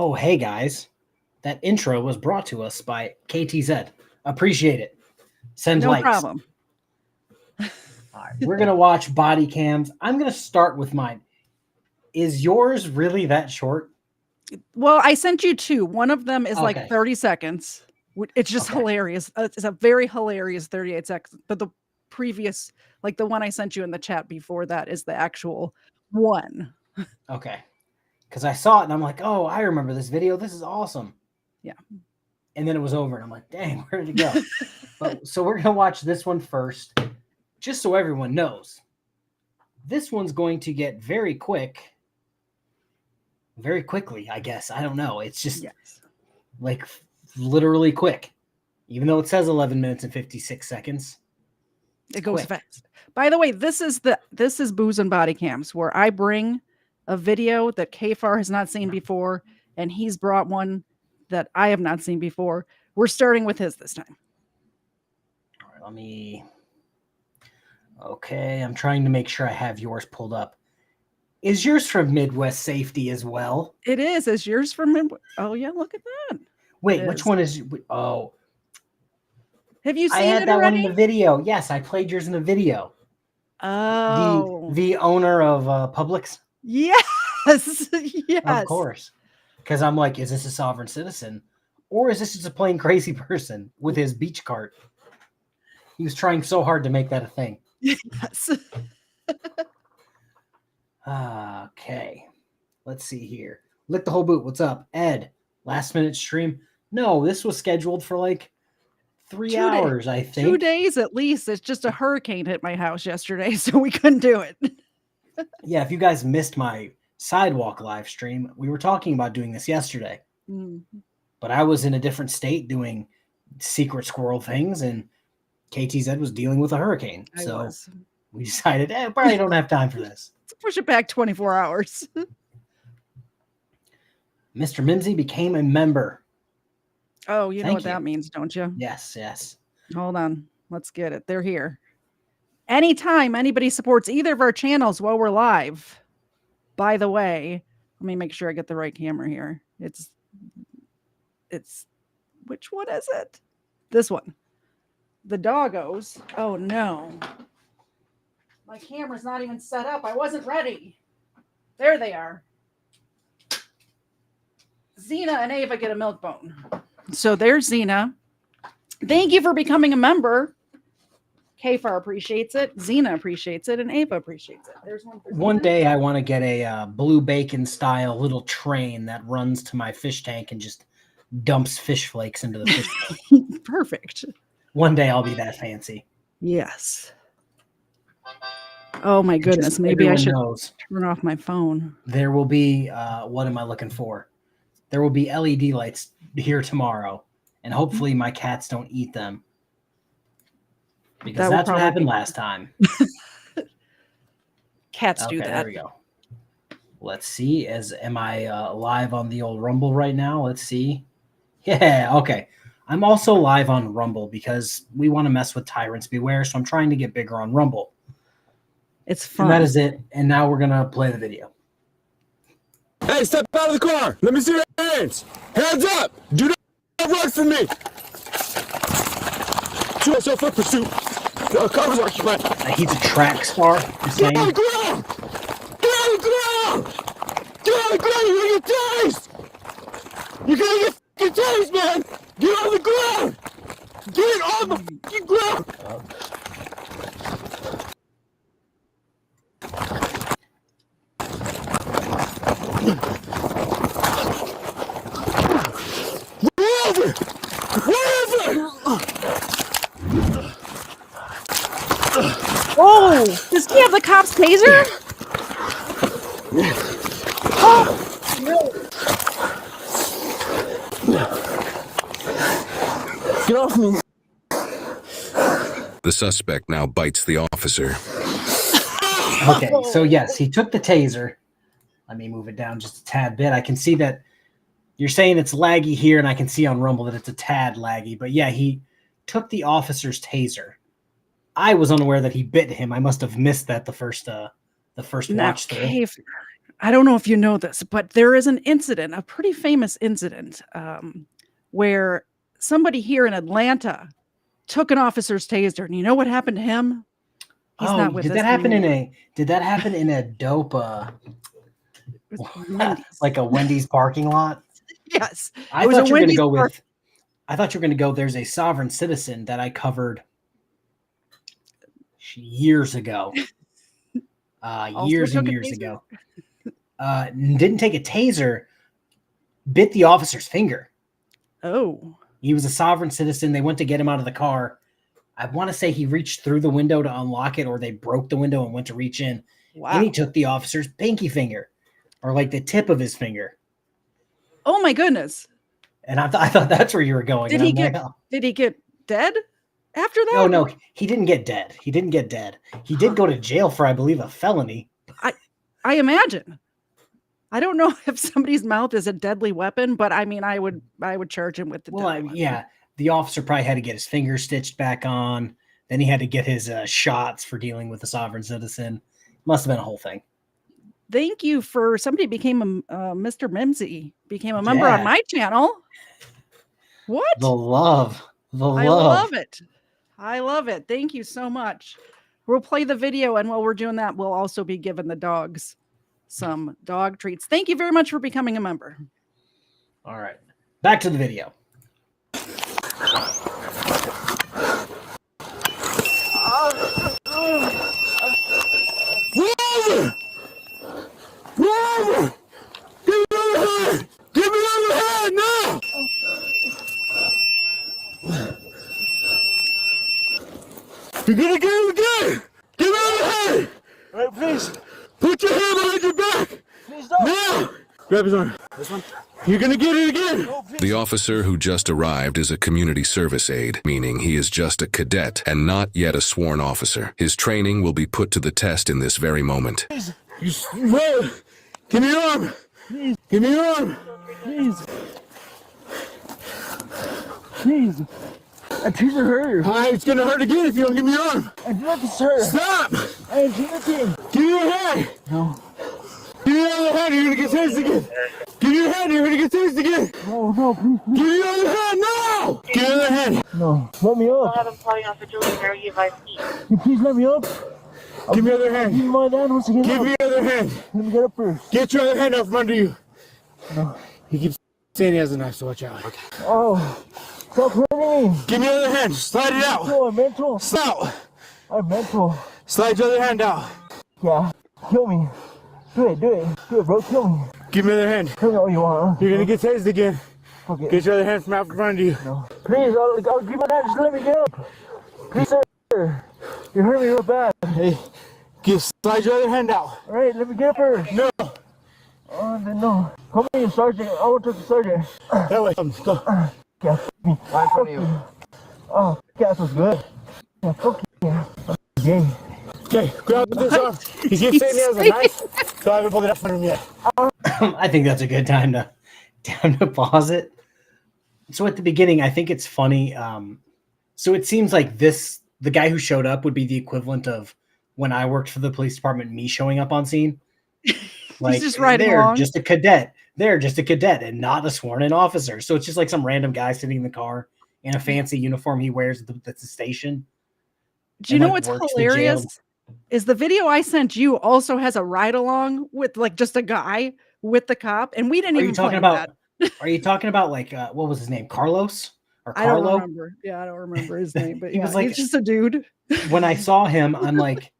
Oh, hey guys. That intro was brought to us by KTZed. Appreciate it. Send No likes. problem. All right, we're going to watch body cams. I'm going to start with mine. Is yours really that short? Well, I sent you two. One of them is Okay. like 30 seconds. It's just hilarious. It's a very hilarious 38 seconds. But the previous, like the one I sent you in the chat before that, is the actual one. Okay. Because I saw it and I'm like, oh, I remember this video. This is awesome. Yeah. And then it was over and I'm like, dang, where did it go? So we're going to watch this one first, just so everyone knows. This one's going to get very quickly, I guess. I don't know. It's just like literally quick. Even though it says 11 minutes and 56 seconds. It goes fast. By the way, this is Booze and Body Cams, where I bring a video that KFarr has not seen before, and he's brought one that I have not seen before. We're starting with his this time. All right, let me... Okay, I'm trying to make sure I have yours pulled up. Is yours from Midwest Safety as well? It is. Is yours from Midwest? Oh, yeah, look at that. Wait, which one is... Oh. Have you seen it already? I had that one in the video. Yes, I played yours in the video. Oh. The owner of Publix? Yes. Yes. Of course. Because I'm like, is this a sovereign citizen? Or is this just a plain crazy person with his beach cart? He was trying so hard to make that a thing. Yes. Okay. Let's see here. Lick the whole boot. What's up? Ed, last minute stream. No, this was scheduled for like 3 hours, I think. 2 days at least. It's just a hurricane hit my house yesterday, so we couldn't do it. Yeah, if you guys missed my sidewalk live stream, we were talking about doing this yesterday. Mm-hmm. But I was in a different state doing secret squirrel things, and KTZed was dealing with a hurricane. So we decided, probably don't have time for this. Let's push it back 24 hours. Mr. Mimsy became a member. Oh, you know what that means, don't you? Yes, yes. Hold on. Let's get it. They're here. Anytime anybody supports either of our channels while we're live, by the way, let me make sure I get the right camera here. It's which one is it? This one. The doggos. Oh no. My camera's not even set up. I wasn't ready. There they are. Xena and Ava get a milk bone. So there's Xena. Thank you for becoming a member. KFarr appreciates it. Xena appreciates it. And Ava appreciates it. There's one for One day I want to get a blue bacon style little train that runs to my fish tank and just dumps fish flakes into the fish tank. Perfect. One day I'll be that fancy. Yes. Oh my goodness. Maybe I should turn off my phone. There will be, what am I looking for? There will be LED lights here tomorrow. And hopefully my cats don't eat them. Because that's what happened last time. Cats do that. There we go. Let's see. Am I live on the old Rumble right now? Let's see. Yeah, okay. I'm also live on Rumble because we want to mess with Tyrants Beware, so I'm trying to get bigger on Rumble. It's fun. And that is it. And now we're going to play the video. Hey, step out of the car. Let me see your hands. Hands up. Do not run from me. Shoot yourself up, pursuit. Cars are flat. He's a track star. Get on the ground. Get on the ground. Get on the ground. You're going to get tased. You're going to get tased, man. Get on the ground. Get on the fucking ground. Oh, does he have the cop's taser? Oh, no. Get off me. The suspect now bites the officer. Okay, so yes, he took the taser. Let me move it down just a tad bit. I can see that you're saying it's laggy here, and I can see on Rumble that it's a tad laggy. But yeah, he took the officer's taser. I was unaware that he bit him. I must have missed that the first watch through. I don't know if you know this, but there is an incident, a pretty famous incident, where somebody here in Atlanta took an officer's taser, and you know what happened to him? He's not with did us that happen anymore. did that happen in a dope It was Wendy's. like a Wendy's parking lot? Yes. I It was a thought you were going to Wendy's go park- with I thought you were going to go there's a sovereign citizen that I covered years ago. Years took and a years taser. ago. Didn't take a taser, bit the officer's finger. Oh. He was a sovereign citizen. They went to get him out of the car. I want to say he reached through the window to unlock it, or they broke the window and went to reach in. Wow. And he took the officer's pinky finger, or like the tip of his finger. Oh my goodness. And I thought that's where you were going. Did And he I'm get like, oh. did he get dead after that? No, he didn't get dead. He didn't get dead. He did go to jail for, I believe, a felony. I imagine. I don't know if somebody's mouth is a deadly weapon, but I mean, I would charge him with the deadly weapon. Yeah, the officer probably had to get his finger stitched back on. Then he had to get his shots for dealing with a sovereign citizen. Must have been a whole thing. Thank you for somebody became a Mr. Mimsy became a member on my channel. What? The love. I love it. I love it. Thank you so much. We'll play the video, and while we're doing that, we'll also be giving the dogs some dog treats. Thank you very much for becoming a member. All right. Back to the video. Whoever! Whoever! Give me another hand! Give me another hand now! You're gonna get him again! Give me another hand! All right, please. Put your hand behind your back! Please don't. Now! Grab his arm. This one? You're gonna get it again! No, please. The officer who just arrived is a community service aide, meaning he is just a cadet and not yet a sworn officer. His training will be put to the test in this very moment. You whoa! Give me your arm! Please. Give me your arm! Please. Please. A teaser hurt. It's gonna hurt again if you don't give me your arm! I did not hurt. Stop! I am team. Give me your hand! No. Give me your other hand, you're gonna get tased again! Give me your hand, you're gonna get tased again! No, no, please. Give me your other hand now! Give me your other hand! No. Let me I'll up. have him calling off for Julie Mary you guys eat. You please let me up. Give me your other Give me hand! my hand once again. Give up. me your other hand! Let me get up first. Get your other hand out from under you! No. He keeps saying he has a knife, so watch out. Okay. Oh. Stop hurting me. Give me your other hand, slide it out! No, I'm mental. Slide! I'm mental. Slide your other hand out! Yeah. Kill me. Do it, bro. Kill me. Give me your other hand. Tell me all you want. You're gonna get tased again. Okay. Get your other hand from out from under you. No. Please, I'll give my hand. Just let me get up. Please, sir. You hurt me real bad. Hey, slide your other hand out. All right, let me get up first. No, Then no. Call me a sergeant. I want to talk to sergeant. that way. Go. Yeah, fuck me. Right in front of you. Oh, gas was good. Yeah, fuck you. Yeah. Okay, grab this arm. He keeps saying he has a knife, so I haven't pulled it up from him yet. I think that's a good time to pause it. So at the beginning, I think it's funny. So it seems like the guy who showed up would be the equivalent of when I worked for the police department, me showing up on scene. Like just riding they're along. just a cadet. They're just a cadet and not a sworn-in officer. So it's just like some random guy sitting in the car in a fancy uniform he wears at the station. Do you and, know like, what's works the jail. hilarious? Is the video I sent you also has a ride along with like just a guy with the cop, and we didn't Are even you talking plan about? that. Are you talking about like what was his name? Carlos or I don't Carlo? remember. Yeah, I don't remember his name, but He yeah, was like- he's just a dude. When I saw him, I'm like,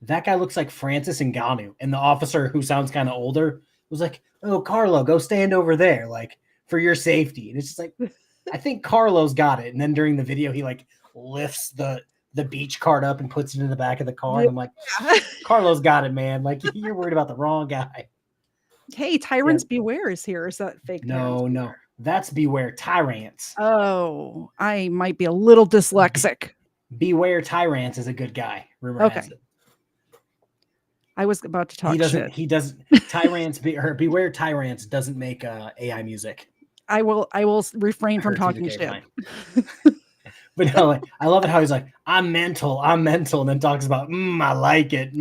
that guy looks like Francis Ngannou. And the officer, who sounds kind of older, was like, "Oh, Carlo, go stand over there, like for your safety." And it's just like, I think Carlo's got it. And then during the video, he like lifts the beach cart up and puts it in the back of the car. And I'm like, Carlo's got it, man. Like you're worried about the wrong guy. Hey, Tyrants Beware is here. Is that fake? Tyrants No, Beware? that's Beware Tyrants. Oh, I might be a little dyslexic. Beware Tyrants is a good guy. Rumor Okay. has it. I was about to talk He doesn't. shit. He doesn't. Beware Tyrants doesn't make AI music. I will refrain from Or talking TDK, shit. fine. But no, like, I love it how he's like, I'm mental, and then talks about, I like it.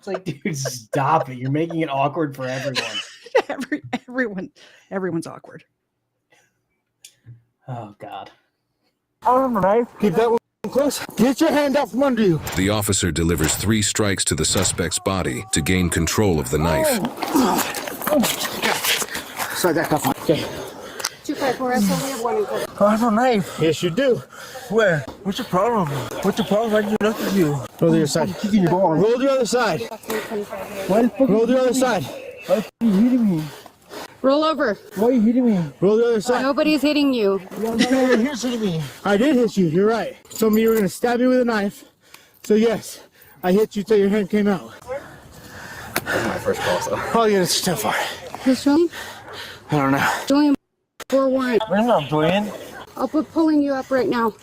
It's like, dude, stop it. You're making it awkward for everyone. Everyone's awkward. Oh, God. I don't have a knife. Keep that one close. Get your hand out from under you. The officer delivers 3 strikes to the suspect's body to gain control of the knife. Slide that cuff on. Okay. 254, I only have one in court. I have a knife. Yes, you do. Where? What's your problem? What's your problem? I can do nothing to you. Roll the other side. Kicking your ball. Roll the other side. Roll the other side. Why are you hitting me? Roll over. Why are you hitting me? Roll the other side. Nobody's hitting you. Here's hitting me. I did hit you. You're right. Told me you were going to stab me with a knife. So yes, I hit you till your hand came out. That's my first call, so. Oh yeah, it's too far. Who's Julian? I don't know. Julian, 4 warrant. Where's my Julian? I'll put pulling you up right now.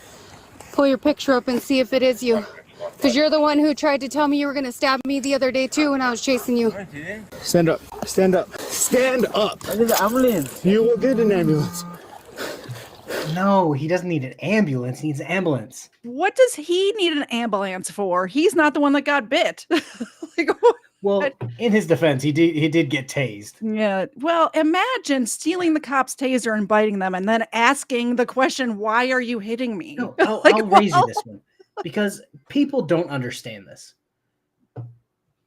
Pull your picture up and see if it is you. Because you're the one who tried to tell me you were going to stab me the other day too when I was chasing you. Stand up. Stand up. Stand up. I need an ambulance. You will get an ambulance. No, he doesn't need an ambulance. He needs an ambulance. What does he need an ambulance for? He's not the one that got bit. Like, well, in his defense, he did get tased. Yeah. Well, imagine stealing the cop's taser and biting them and then asking the question, why are you hitting me? No, I'll raise you this one because people don't understand this.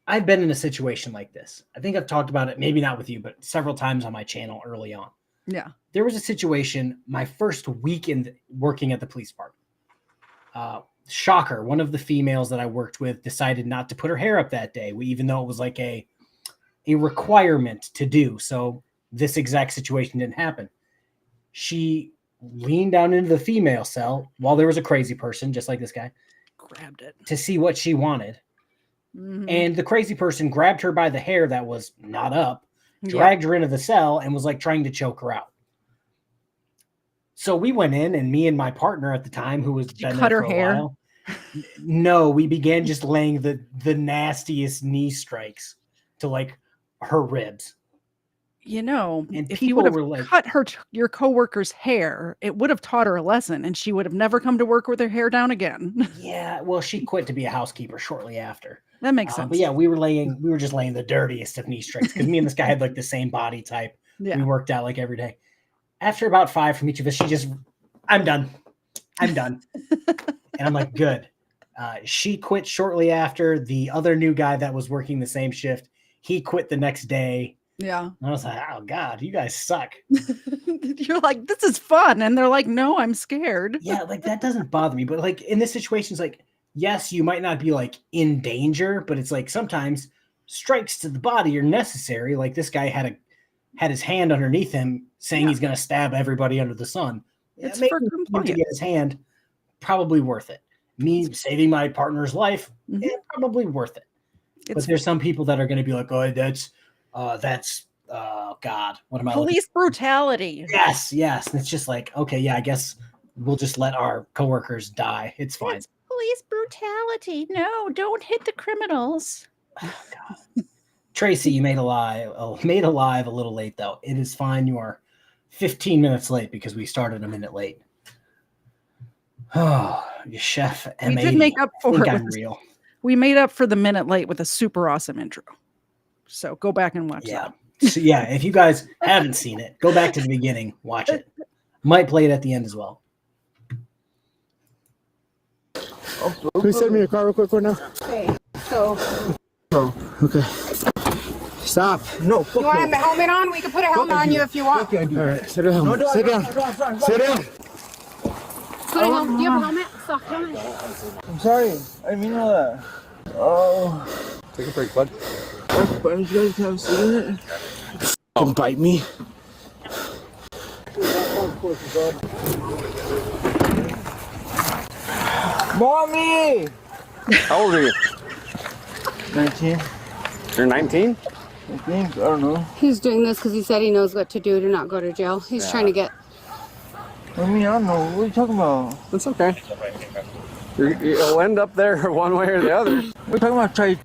I've been in a situation like this. I think I've talked about it, maybe not with you, but several times on my channel early on. Yeah. There was a situation my first week in working at the police department. Shocker. One of the females that I worked with decided not to put her hair up that day, even though it was like a requirement to do. So this exact situation didn't happen. She leaned down into the female cell while there was a crazy person, just like this guy, grabbed it to see what she wanted. Mm-hmm. And the crazy person grabbed her by the hair that was not up, dragged her into the cell, and was like trying to choke her out. So we went in, and me and my partner at the time, who was been cut there her for a hair. while, no, we began just laying the nastiest knee strikes to like her ribs. You know, And if you people would were have like, cut your coworker's hair, it would have taught her a lesson, and she would have never come to work with her hair down again. yeah, well, she quit to be a housekeeper shortly after. That makes sense. But yeah, we were just laying the dirtiest of knee strikes because me and this guy had like the same body type. Yeah. We worked out like every day. After about 5 from each of us, I'm done. And I'm like, good. She quit shortly after. The other new guy that was working the same shift, he quit the next day. Yeah. And I was like, oh God, you guys suck. You're like, this is fun. And they're like, no, I'm scared. Yeah, like that doesn't bother me. But like in this situation, it's like, yes, you might not be like in danger, but it's like sometimes strikes to the body are necessary. Like this guy had his hand underneath him saying he's going to stab everybody under the sun. It's Maybe for to compliance. get his hand, probably worth it. Me saving my partner's life, probably worth it. But there's some people that are going to be like, oh, that's God, what am I? Police brutality. Yes. And it's just like, okay, yeah, I guess we'll just let our coworkers die. It's fine. It's police brutality. No, don't hit the criminals. Oh, God. Tracy, you made alive a little late though. It is fine. You are 15 minutes late because we started a minute late. Oh, you chef. We did make up for it. I'm real. We made up for the minute late with a super awesome intro. So go back and watch that. So, yeah, if you guys haven't seen it, go back to the beginning, watch it. Might play it at the end as well. Can you send me your car real quick for now? Okay, so Okay. Stop. No. you want a helmet on? We can put a helmet on you if you want. All right, sit down. Sit down. Sit down. Put a helmet. Do you have a helmet? Soft helmet. I'm sorry. I didn't mean all that. Oh. Take a break, bud. Why don't you guys have a cigarette? Don't bite me. Mommy! How old are you? 19. You're 19? I think. I don't know. He's doing this because he said he knows what to do to not go to jail. He's trying to get. I mean, I don't know. What are you talking about? That's okay. You'll end up there one way or the other. We're talking about try.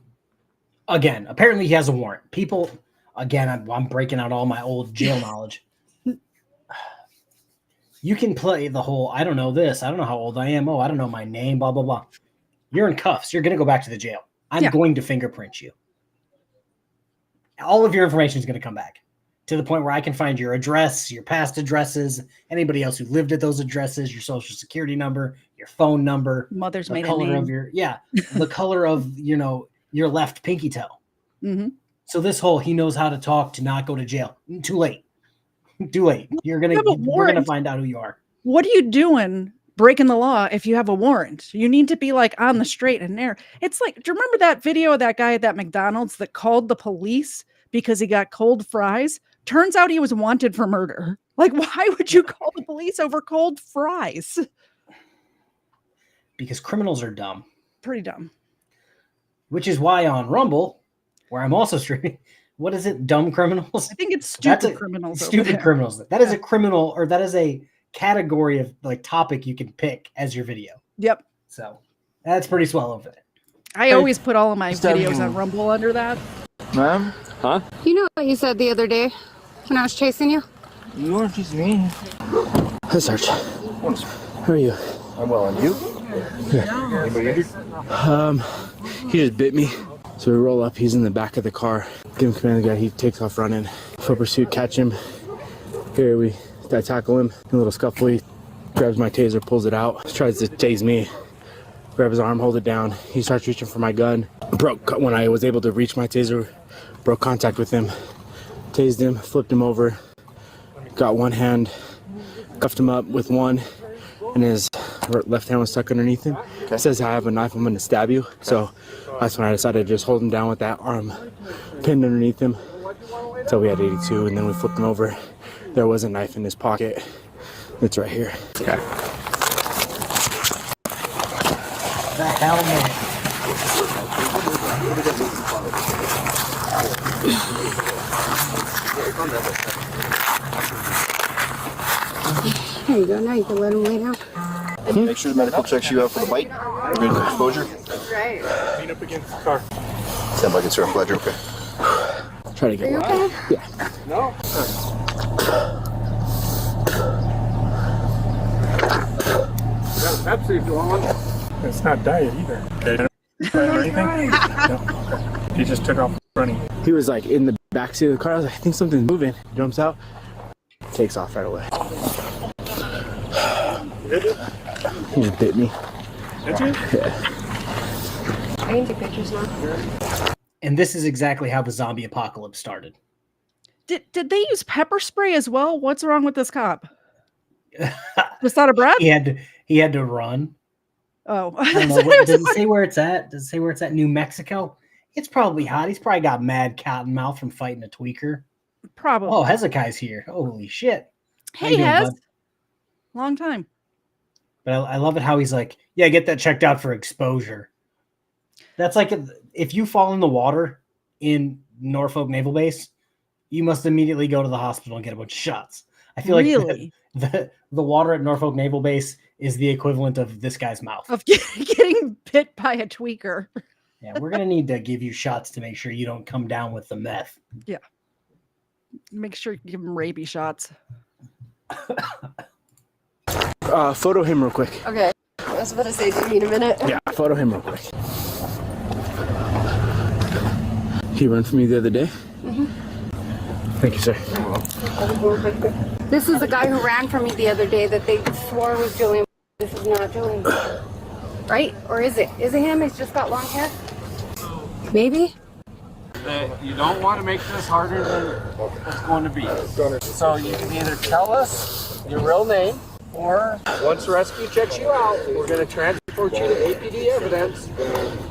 Again, apparently he has a warrant. People, again, I'm breaking out all my old jail knowledge. You can play the whole, I don't know this. I don't know how old I am. Oh, I don't know my name, blah, blah, blah. You're in cuffs. You're going to go back to the jail. I'm going to fingerprint you. all of your information is going to come back to the point where I can find your address, your past addresses, anybody else who lived at those addresses, your social security number, your phone number, Mother's the maiden color name. of your the color of your left pinky toe. Mm-hmm. So this whole he knows how to talk to not go to jail. Too late. Too late. We're gonna find out who you are. What are you doing breaking the law if you have a warrant? You need to be like on the straight and narrow. It's like, do you remember that video of that guy at that McDonald's that called the police because he got cold fries? Turns out he was wanted for murder. Like, why would you call the police over cold fries? Because criminals are dumb. Pretty dumb. Which is why on Rumble, where I'm also streaming, what is it? Dumb criminals? I think it's stupid criminals. Stupid criminals. That is a criminal, or that is a category of like topic you can pick as your video. Yep. So that's pretty swell over there. I always put all of my videos on Rumble under that. Ma'am? Huh? You know what you said the other day when I was chasing you? You weren't chasing me. Hi, Sarge. How are you? I'm well, and you? Yeah. Anybody injured? He just bit me. So we roll up, he's in the back of the car. Give him command of the guy, he takes off running. Full pursuit, catch him. Here I tackle him. A little scuffle, he grabs my taser, pulls it out, tries to tase me. Grab his arm, hold it down. He starts reaching for my gun. When I was able to reach my taser, broke contact with him. Tased him, flipped him over. Got one hand, cuffed him up with one, and his left hand was stuck underneath him. He says, I have a knife, I'm gonna stab you. So that's when I decided to just hold him down with that arm pinned underneath him until we had 82, and then we flipped him over. There was a knife in his pocket. It's right here. Okay. The hell, man. There you go. Now you can let him lay down. Make sure the medical checks you out for the bite. You're good for exposure. Right. Lean up against the car. Stand by, good sir. I'm glad you're okay. Try to get Are you one. okay? Yeah. No. Pepsi if you want one. It's not diet either. Okay. Or anything? No. Okay. He just took off running. He was like in the backseat of the car. I was like, I think something's moving. He jumps out, takes off right away. He just bit me. Did you? Yeah. I can take pictures now. And this is exactly how the zombie apocalypse started. Did they use pepper spray as well? What's wrong with this cop? Just out of breath? He had to run. Oh, I don't know, does it say where it's at? Does it say where it's at? New Mexico? It's probably hot. He's probably got mad cotton mouth from fighting a tweaker. Probably. Oh, Hezekiah's here. Holy shit. How Hey, you doing, Hez. bud? Long time. But I love it how he's like, yeah, get that checked out for exposure. That's like if you fall in the water in Norfolk Naval Base, you must immediately go to the hospital and get a bunch of shots. I feel like Really? the water at Norfolk Naval Base is the equivalent of this guy's mouth. Of getting bit by a tweaker. Yeah, we're going to need to give you shots to make sure you don't come down with the meth. Yeah. Make sure you give him rabies shots. Photo him real quick. Okay. I was about to say, do you need a minute? Yeah, photo him real quick. He ran for me the other day. Mm-hmm. Thank you, sir. This is the guy who ran from me the other day that they swore was Julian. This is not Julian. Right? Or is it? Is it him? He's just got long hair? Maybe? You don't want to make this harder than it's going to be. So you can either tell us your real name, or once rescue checks you out, we're going to transport you to APD evidence.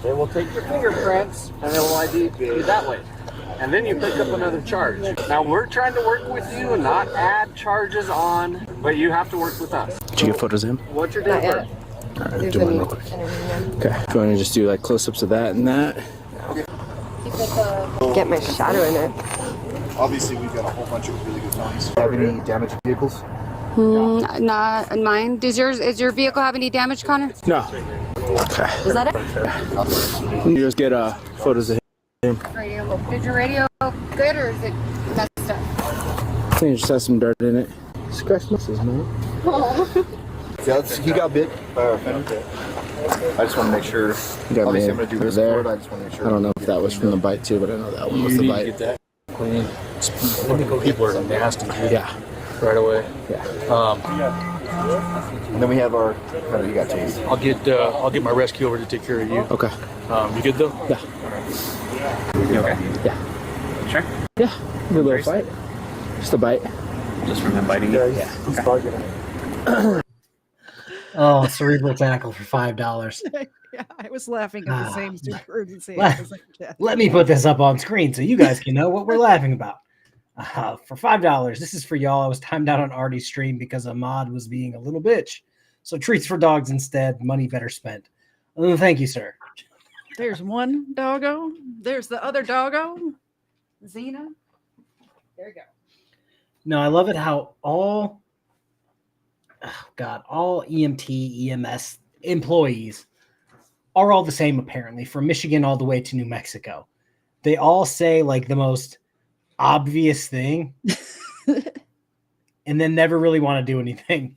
They will take your fingerprints and they will ID you that way. And then you pick up another charge. Now we're trying to work with you and not add charges on, but you have to work with us. Did you get photos of him? What's your date of birth? All right, do one real quick. Okay, if you want to just do like close-ups of that and that. Get my shadow in it. Obviously, we've got a whole bunch of really good ones. Have any damaged vehicles? Not mine. Does your vehicle have any damage, Connor? No. Okay. Is that it? You just get photos of him. Radio. Did your radio good or is it messed up? I think it just has some dirt in it. Scratch messes, man. Oh. Yeah, he got bit by our fender. I just want to make sure. You got Obviously, me I'm going to do this there. for it. I just want to make sure. I don't know if that was from the bite too, but I know that one was the bite. clean. People are nasty, dude. Yeah. Right away. Yeah. And then we have our. Oh, you got tased. I'll get my rescue over to take care of you. Okay. You good though? Yeah. You okay? Yeah. Sure. Yeah. Good little fight. Just a bite. Just from him biting you? Yeah. Okay. Oh, cerebral tackle for $5. Yeah, I was laughing at the same urgency. Let me put this up on screen so you guys can know what we're laughing about. For $5, this is for y'all. I was timed out on Artie's stream because Ahmad was being a little bitch. So treats for dogs instead. Money better spent. Thank you, sir. There's one doggo. There's the other doggo. Xena. There you go. No, I love it how all EMT, EMS employees are all the same, apparently, from Michigan all the way to New Mexico. They all say like the most obvious thing and then never really want to do anything.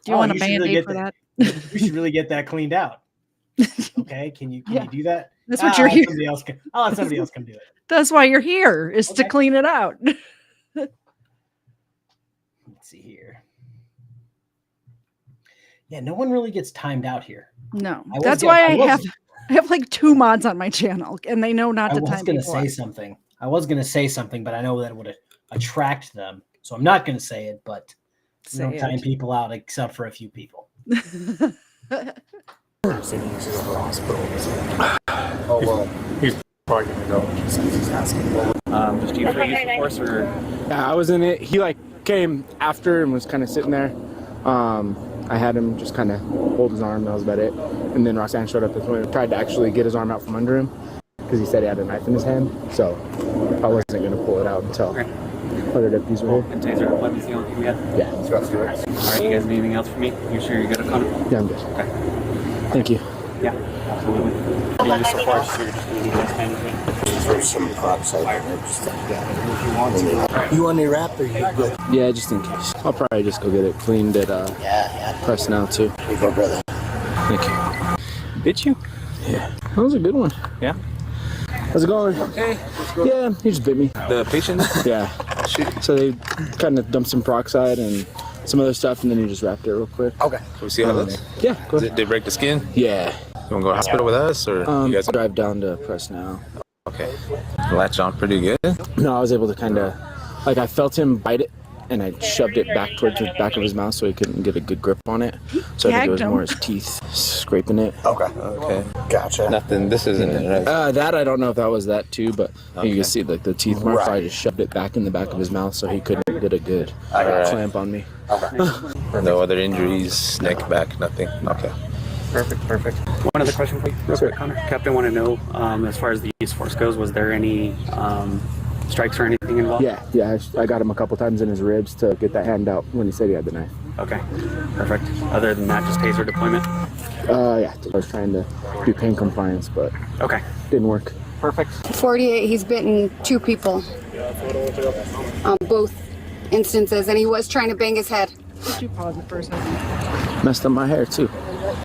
Do you want a Band-Aid for that? You should really get that cleaned out. Okay, can you do that? That's what you're here. I'll let somebody else come do it. That's why you're here, is to clean it out. Let's see here. Yeah, no one really gets timed out here. No, that's why I have like 2 mods on my channel, and they know not to time. I was going to say something. But I know that it would attract them, so I'm not going to say it. But we don't time people out except for a few people. Oh well, he's probably gonna go. He's asking. Just you for use of force, or? Yeah, I was in it. He like came after and was kind of sitting there. I had him just kind of hold his arm. That was about it. And then Roxanne showed up and tried to actually get his arm out from under him because he said he had a knife in his hand. So I wasn't going to pull it out until other deputies were here. And taser weapons the only thing we had? Yeah. All right, you guys need anything else from me? You sure you're good at Connor? Yeah, I'm good. Okay. Thank you. Yeah, absolutely. Yeah, just so far, you're just going to need this kind of thing. There's some props out there. You want any wrap or you good? Yeah, just in case. I'll probably just go get it cleaned at Press Now too. Here you go, brother. Thank you. Bit you? Yeah. That was a good one. Yeah. How's it going? Hey. Yeah, he just bit me. The patient? Yeah. So they kind of dumped some peroxide and some other stuff, and then he just wrapped it real quick. Okay. Can we see how it looks? Yeah, go ahead. Did they break the skin? Yeah. You want to go to the hospital with us, or you guys? I'll drive down to Press Now. Okay. Latch on pretty good. No, I was able to kind of, like, I felt him bite it, and I shoved it back towards the back of his mouth so he couldn't get a good grip on it. So I think it was more his teeth scraping it. Okay. Okay. Gotcha. Nothing. This isn't it, right? That I don't know if that was that too, but you can see like the teeth marks. I just shoved it back in the back of his mouth so he couldn't get a good clamp on me. Okay. No other injuries, neck, back, nothing. Okay. Perfect. One other question for you, real quick, Connor. Captain, want to know, as far as the use of force goes, was there any strikes or anything involved? Yeah. I got him a couple times in his ribs to get that hand out when he said he had the knife. Okay, perfect. Other than that, just taser deployment? Yeah. I was trying to do pain compliance, but didn't work. Perfect. 48, he's bitten 2 people on both instances, and he was trying to bang his head. Could you pause it for a second? Messed up my hair too.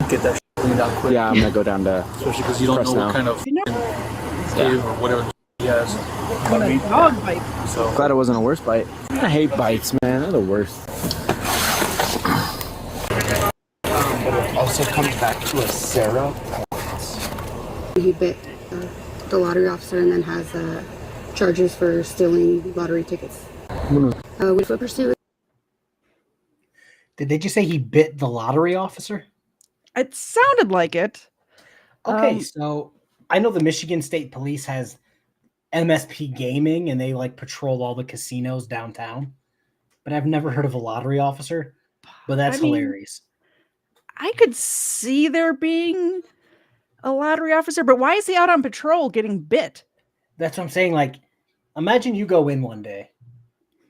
Get that cleaned out quick. Yeah, I'm gonna go down to especially because you don't know what kind of or whatever he has. Dog bite. So glad it wasn't a worse bite. I hate bites, man. They're the worst. also comes back to a Sarah. He bit the lottery officer and then has charges for stealing lottery tickets. We foot pursuit. Did they just say he bit the lottery officer? It sounded like it. Okay, so I know the Michigan State Police has MSP Gaming, and they like patrol all the casinos downtown. But I've never heard of a lottery officer. But that's hilarious. I could see there being a lottery officer, but why is he out on patrol getting bit? That's what I'm saying. Like, imagine you go in one day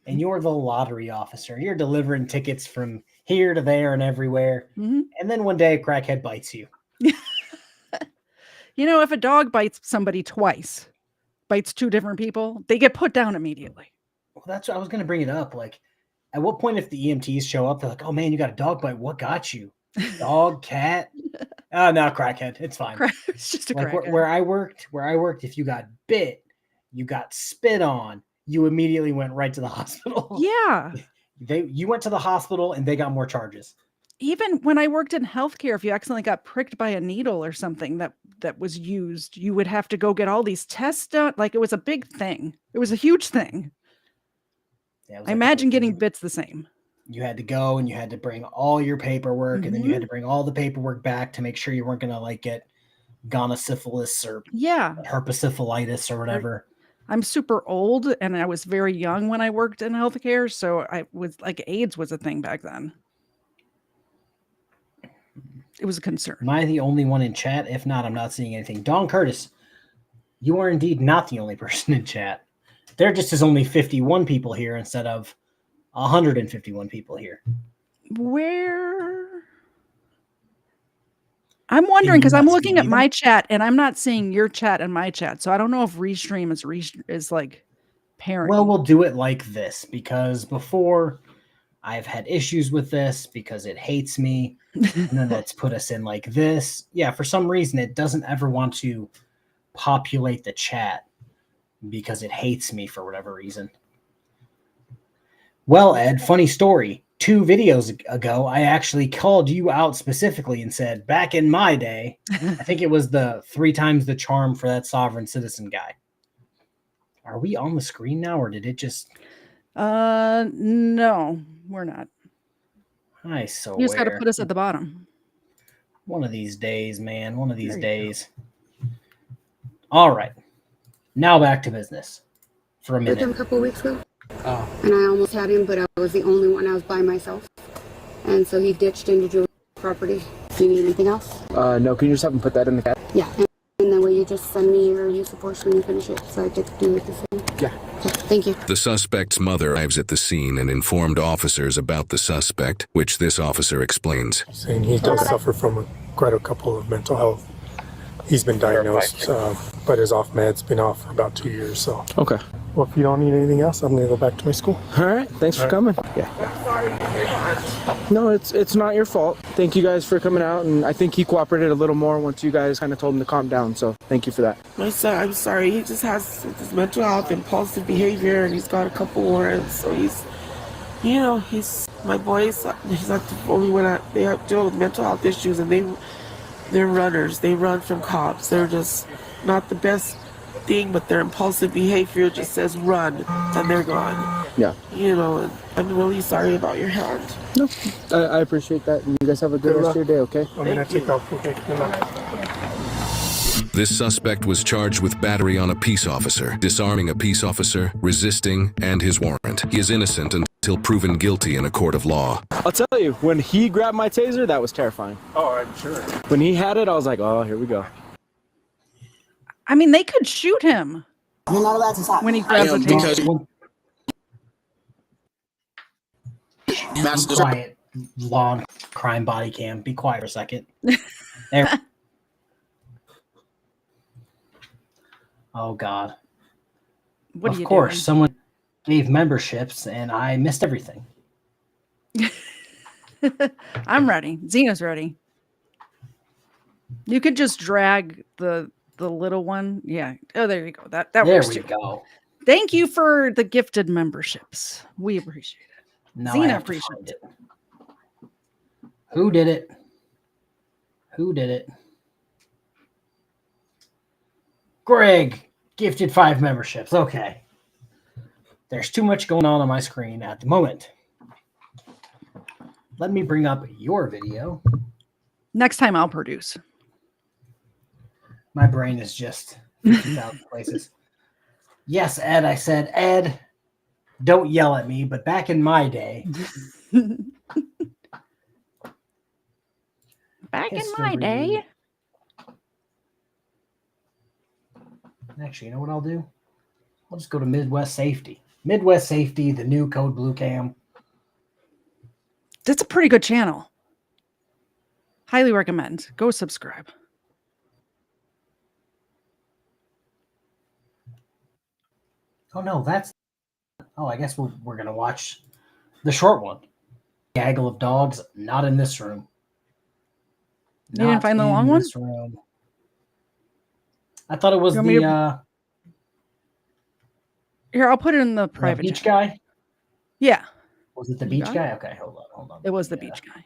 and you're the lottery officer. You're delivering tickets from here to there and everywhere. Mm-hmm. And then one day a crackhead bites you. You know, if a dog bites somebody twice, bites 2 different people, they get put down immediately. Well, that's what I was going to bring it up. Like, at what point if the EMTs show up, they're like, oh man, you got a dog bite. What got you? Dog, cat? Oh, no, crackhead. It's fine. It's just a like crackhead. where I worked, if you got bit, you got spit on, you immediately went right to the hospital. Yeah. You went to the hospital and they got more charges. Even when I worked in healthcare, if you accidentally got pricked by a needle or something that was used, you would have to go get all these tests done. Like it was a big thing. It was a huge thing. Yeah, I imagine getting bits the same. You had to go and you had to bring all your paperwork, and then you had to bring all the paperwork back to make sure you weren't going to like get gonosyphilis or herpessyphilitis or whatever. I'm super old and I was very young when I worked in healthcare, so I was like AIDS was a thing back then. It was a concern. Am I the only one in chat? If not, I'm not seeing anything. Dawn Curtis, you are indeed not the only person in chat. There just is only 51 people here instead of 151 people here. Where? I'm wondering because I'm looking at my chat and I'm not seeing your chat and my chat. So I don't know if Restream is like parent. Well, we'll do it like this because before I've had issues with this because it hates me. And then that's put us in like this. Yeah, for some reason, it doesn't ever want to populate the chat because it hates me for whatever reason. Well, Ed, funny story. 2 videos ago, I actually called you out specifically and said, back in my day, I think it was the 3 times the charm for that sovereign citizen guy. Are we on the screen now, or did it just... No, we're not. I so You just got to put us at the bottom. One of these days, man. One of these days. All right. Now back to business for a minute. With him a couple weeks ago. Oh. And I almost had him, but I was the only one. I was by myself. And so he ditched into Julie's property. Do you need anything else? No. Can you just have him put that in the cat? Yeah. And then will you just send me your use of force when you finish it so I get to do it the same? Yeah. Okay, thank you. The suspect's mother arrives at the scene and informed officers about the suspect, which this officer explains. Saying he does suffer from quite a couple of mental health. He's been diagnosed, but is off meds, been off for about 2 years. So okay. Well, if you don't need anything else, I'm gonna go back to my school. All right. Thanks for coming. Yeah. No, it's not your fault. Thank you guys for coming out, and I think he cooperated a little more once you guys kind of told him to calm down. So thank you for that. My son, I'm sorry. He just has this mental health, impulsive behavior, and he's got a couple warrants. So he's my boys. He's not the only one. They have deal with mental health issues, and they're runners. They run from cops. They're just not the best thing, but their impulsive behavior just says run, and they're gone. Yeah. And I'm really sorry about your hand. No, I appreciate that. And you guys have a good rest of your day, okay? I'm gonna take off. Okay. Good luck. This suspect was charged with battery on a peace officer, disarming a peace officer, resisting, and his warrant. He is innocent until proven guilty in a court of law. I'll tell you, when he grabbed my taser, that was terrifying. Oh, I'm sure. When he had it, I was like, oh, here we go. I mean, they could shoot him. You're not allowed to stop. When he grabs the taser. Quiet, law crime body cam. Be quiet for a second. There. Oh God. What of course, someone gave memberships and I missed everything. I'm ready. Xena's ready. You could just drag the little one. Yeah. Oh, there you go. That there works we too. go. Thank you for the gifted memberships. We appreciate it. Now Xena appreciates it. Who did it? Who did it? Greg gifted 5 memberships. Okay. There's too much going on my screen at the moment. Let me bring up your video. Next time I'll produce. My brain is just 50,000 places. Yes, Ed, I said, Ed, don't yell at me, but back in my day. Back in my day. Actually, you know what I'll do? I'll just go to Midwest Safety. Midwest Safety, the new Code Blue Cam. That's a pretty good channel. Highly recommend. Go subscribe. Oh, no, that's... Oh, I guess we're going to watch the short one. Gaggle of dogs, not in this room. You didn't find the long one? Room. I thought it was the... Here, I'll put it in the The private beach chat. guy? Yeah. Was it the You beach got guy? Okay, hold on. It was the beach guy.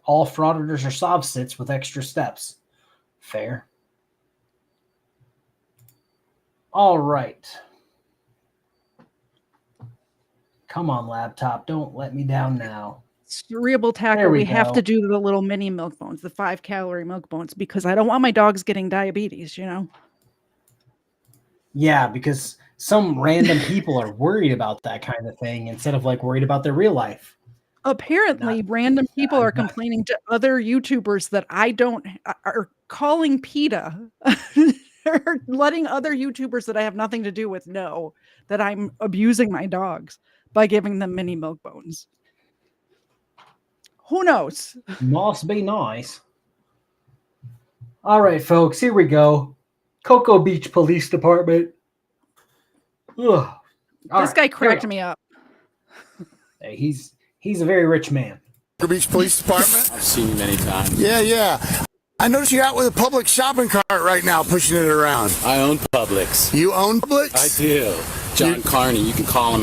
All frauditors are sob sits with extra steps. Fair. All right. Come on, laptop. Don't let me down now. Cerebral tackle. There we We have go. to do the little mini milk bones, the 5-calorie milk bones, because I don't want my dogs getting diabetes, you know? Yeah, because some random people are worried about that kind of thing instead of like worried about their real life. Apparently, random people are complaining to other YouTubers that I don't are calling PETA. Or letting other YouTubers that I have nothing to do with know that I'm abusing my dogs by giving them mini milk bones. Who knows? Must be nice. All right, folks, here we go. Cocoa Beach Police Department. Ugh. This guy cracked me up. Hey, he's a very rich man. Cocoa Beach Police Department. I've seen you many times. Yeah. I noticed you're out with a Publix shopping cart right now, pushing it around. I own Publix. You own Publix? I do. John Carney, you can call him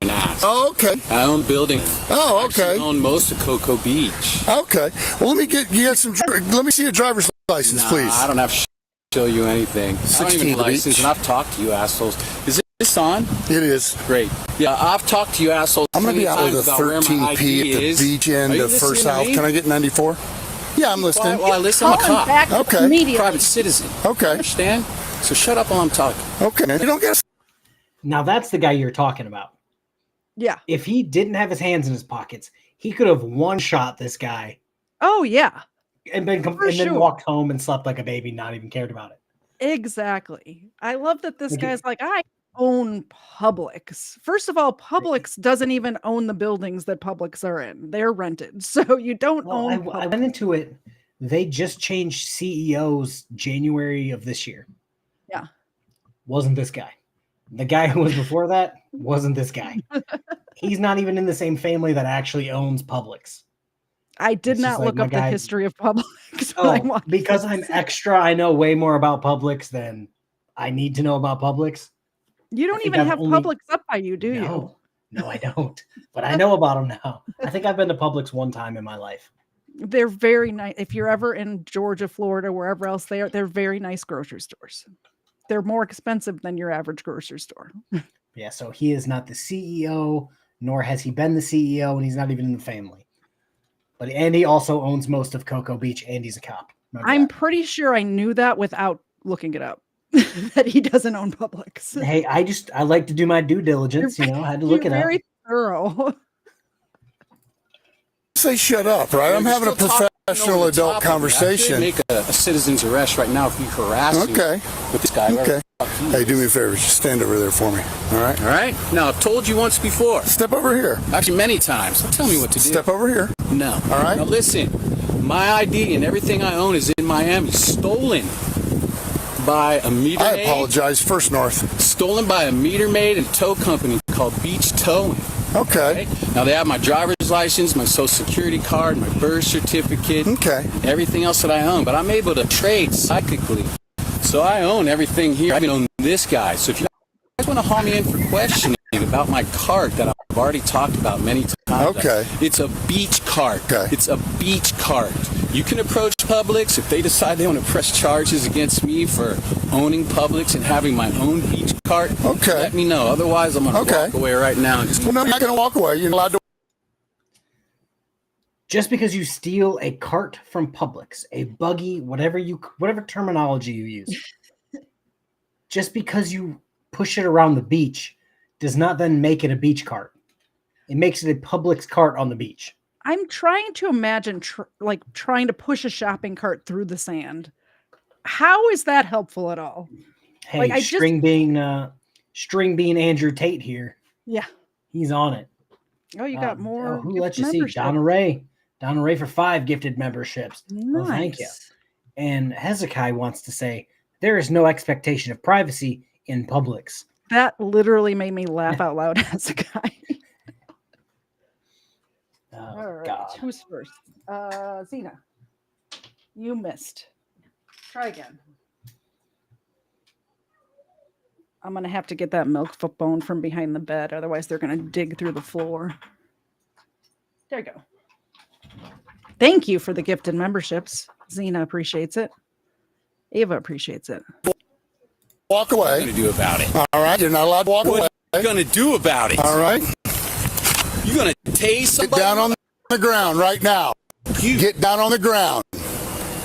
and ask. Oh, okay. I own building. Oh, okay. I own most of Cocoa Beach. Okay. Well, let me see your driver's license, please. I don't have to show you anything. I don't even have a license, and I've talked to you assholes. Is this on? It is. Great. Yeah, I've talked to you assholes. I'm going to be out with a 13P at the beach end of First South. Can I get 94? Yeah, I'm listening. Well, I listen. I'm a cop. Okay. Private citizen. Okay. Understand? So shut up while I'm talking. Okay. You don't get. Now that's the guy you're talking about. Yeah. If he didn't have his hands in his pockets, he could have one-shot this guy. Oh yeah. And then walked home and slept like a baby, not even cared about it. Exactly. I love that this guy's like, I own Publix. First of all, Publix doesn't even own the buildings that Publix are in. They're rented. So you don't own I went into it. They just changed CEOs January of this year. Yeah. Wasn't this guy. The guy who was before that wasn't this guy. He's not even in the same family that actually owns Publix. I did not look up the history of Publix. Because I'm extra, I know way more about Publix than I need to know about Publix. You don't even have Publix up by you, do you? No, I don't. But I know about them now. I think I've been to Publix one time in my life. They're very nice. If you're ever in Georgia, Florida, wherever else they are, they're very nice grocery stores. They're more expensive than your average grocery store. Yeah, so he is not the CEO, nor has he been the CEO, and he's not even in the family. But Andy also owns most of Cocoa Beach, and he's a cop. I'm pretty sure I knew that without looking it up. That he doesn't own Publix. Hey, I like to do my due diligence, I had to look it up. Very thorough. Say shut up, right? I'm having a professional adult conversation. I make a citizen's arrest right now if you harass me with this guy. Okay. Hey, do me a favor. Just stand over there for me. All right? All right. Now, I've told you once before. Step over here. Actually, many times. Don't tell me what to do. Step over here. No. All right? Now, listen. My ID and everything I own is in Miami. Stolen by a meter maid. I apologize. First North. Stolen by a meter maid and tow company called Beach Towing. Okay. Now, they have my driver's license, my social security card, my birth certificate. Okay. Everything else that I own. But I'm able to trade psychically. So I own everything here. I even own this guy. So if you guys want to haul me in for questioning about my cart that I've already talked about many times. Okay. It's a beach cart. Okay. It's a beach cart. You can approach Publix if they decide they want to press charges against me for owning Publix and having my own beach cart. Okay. Let me know. Otherwise, I'm going to walk away right now. Well, no, you're not going to walk away. You're allowed to. Just because you steal a cart from Publix, a buggy, whatever terminology you use, just because you push it around the beach does not then make it a beach cart. It makes it a Publix cart on the beach. I'm trying to imagine trying to push a shopping cart through the sand. How is that helpful at all? Hey, string bean Andrew Tate here. Yeah. He's on it. Oh, you got more. Who let you see? Donna Ray for 5 gifted memberships. Nice. Well, thank you. And Hezekiah wants to say, there is no expectation of privacy in Publix. That literally made me laugh out loud, Hezekiah. All right. God. Who's first? Zena. You missed. Try again. I'm going to have to get that milk foot bone from behind the bed. Otherwise, they're going to dig through the floor. There you go. Thank you for the gifted memberships. Zena appreciates it. Ava appreciates it. Walk away. What are you going to do about it? All right, you're not allowed to walk away. What are you going to do about it? All right. You going to tase somebody? Get down on the ground right now. Get down on the ground.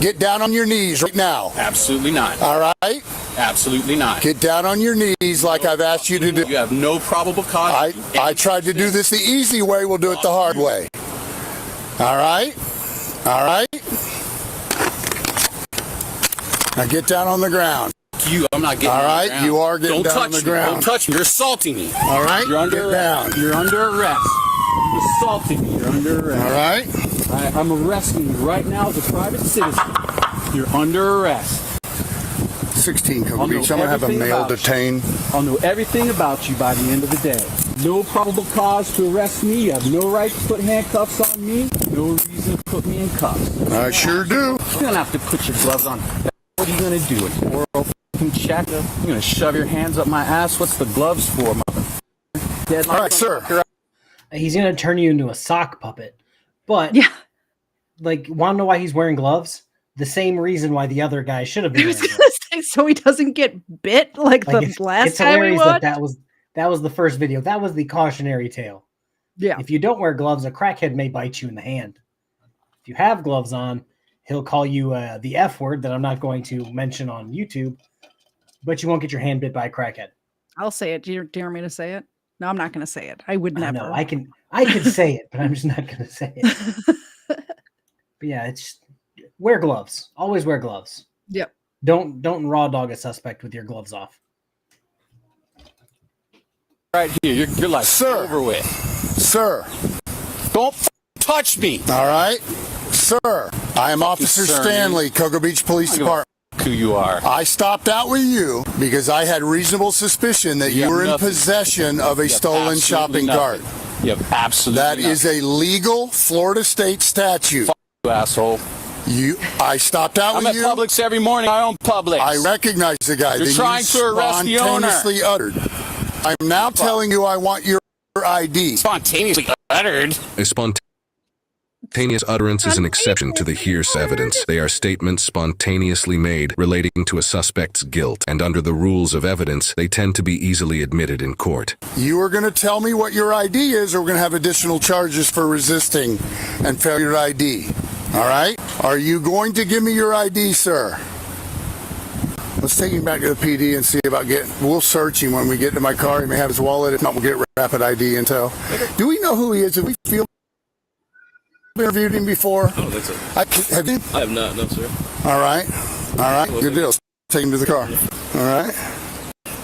Get down on your knees right now. Absolutely not. All right? Absolutely not. Get down on your knees like I've asked you to do. You have no probable cause. I tried to do this the easy way. We'll do it the hard way. All right? All right? Now get down on the ground. I'm not getting all right, on the ground. you are getting Don't down touch on the me. ground. Don't touch me. You're assaulting me. All right, you're under arrest. You're under arrest. You're assaulting me. You're under arrest. All right. I'm arresting you right now as a private citizen. You're under arrest. 16 Cocoa Beach. I'm gonna have a male detained. I'll know everything about you by the end of the day. No probable cause to arrest me. You have no right to put handcuffs on me. No reason to put me in cuffs. I sure do. You don't have to put your gloves on. What are you gonna do? An oral check? You're gonna shove your hands up my ass? What's the gloves for, mother? All right, sir. He's gonna turn you into a sock puppet. But yeah, like, want to know why he's wearing gloves? The same reason why the other guy should have been wearing gloves. So he doesn't get bit like the last time we watched? That was the first video. That was the cautionary tale. Yeah. If you don't wear gloves, a crackhead may bite you in the hand. If you have gloves on, he'll call you the F word that I'm not going to mention on YouTube, but you won't get your hand bit by a crackhead. I'll say it. Do you dare me to say it? No, I'm not going to say it. I would never. No, I can say it, but I'm just not going to say it. But yeah, it's wear gloves. Always wear gloves. Yep. Don't raw dog a suspect with your gloves off. Right here, you're like over with. Sir. Don't touch me. All right. Sir, I am Officer Stanley, Cocoa Beach Police Department. Who you are. I stopped out with you because I had reasonable suspicion that you were in possession of a stolen shopping cart. You have absolutely That is a legal Florida state statute. Fuck you, asshole. I stopped out with you. I'm at Publix every morning. I own Publix. I recognize the guy. You're trying to arrest the owner. Spontaneously uttered. I'm now telling you I want your ID. Spontaneously uttered? A spontaneous utterance is an exception to the hearsay evidence. They are statements spontaneously made relating to a suspect's guilt, and under the rules of evidence, they tend to be easily admitted in court. You are going to tell me what your ID is, or we're going to have additional charges for resisting and failure to ID. All right? Are you going to give me your ID, sir? Let's take him back to the PD and see about we'll search him when we get to my car. He may have his wallet. If not, we'll get rapid ID intel. Do we know who he is? Do we feel interviewed him before? I don't think so. Have you? I have not, no, sir. All right. All right. Good deal. Take him to the car. All right.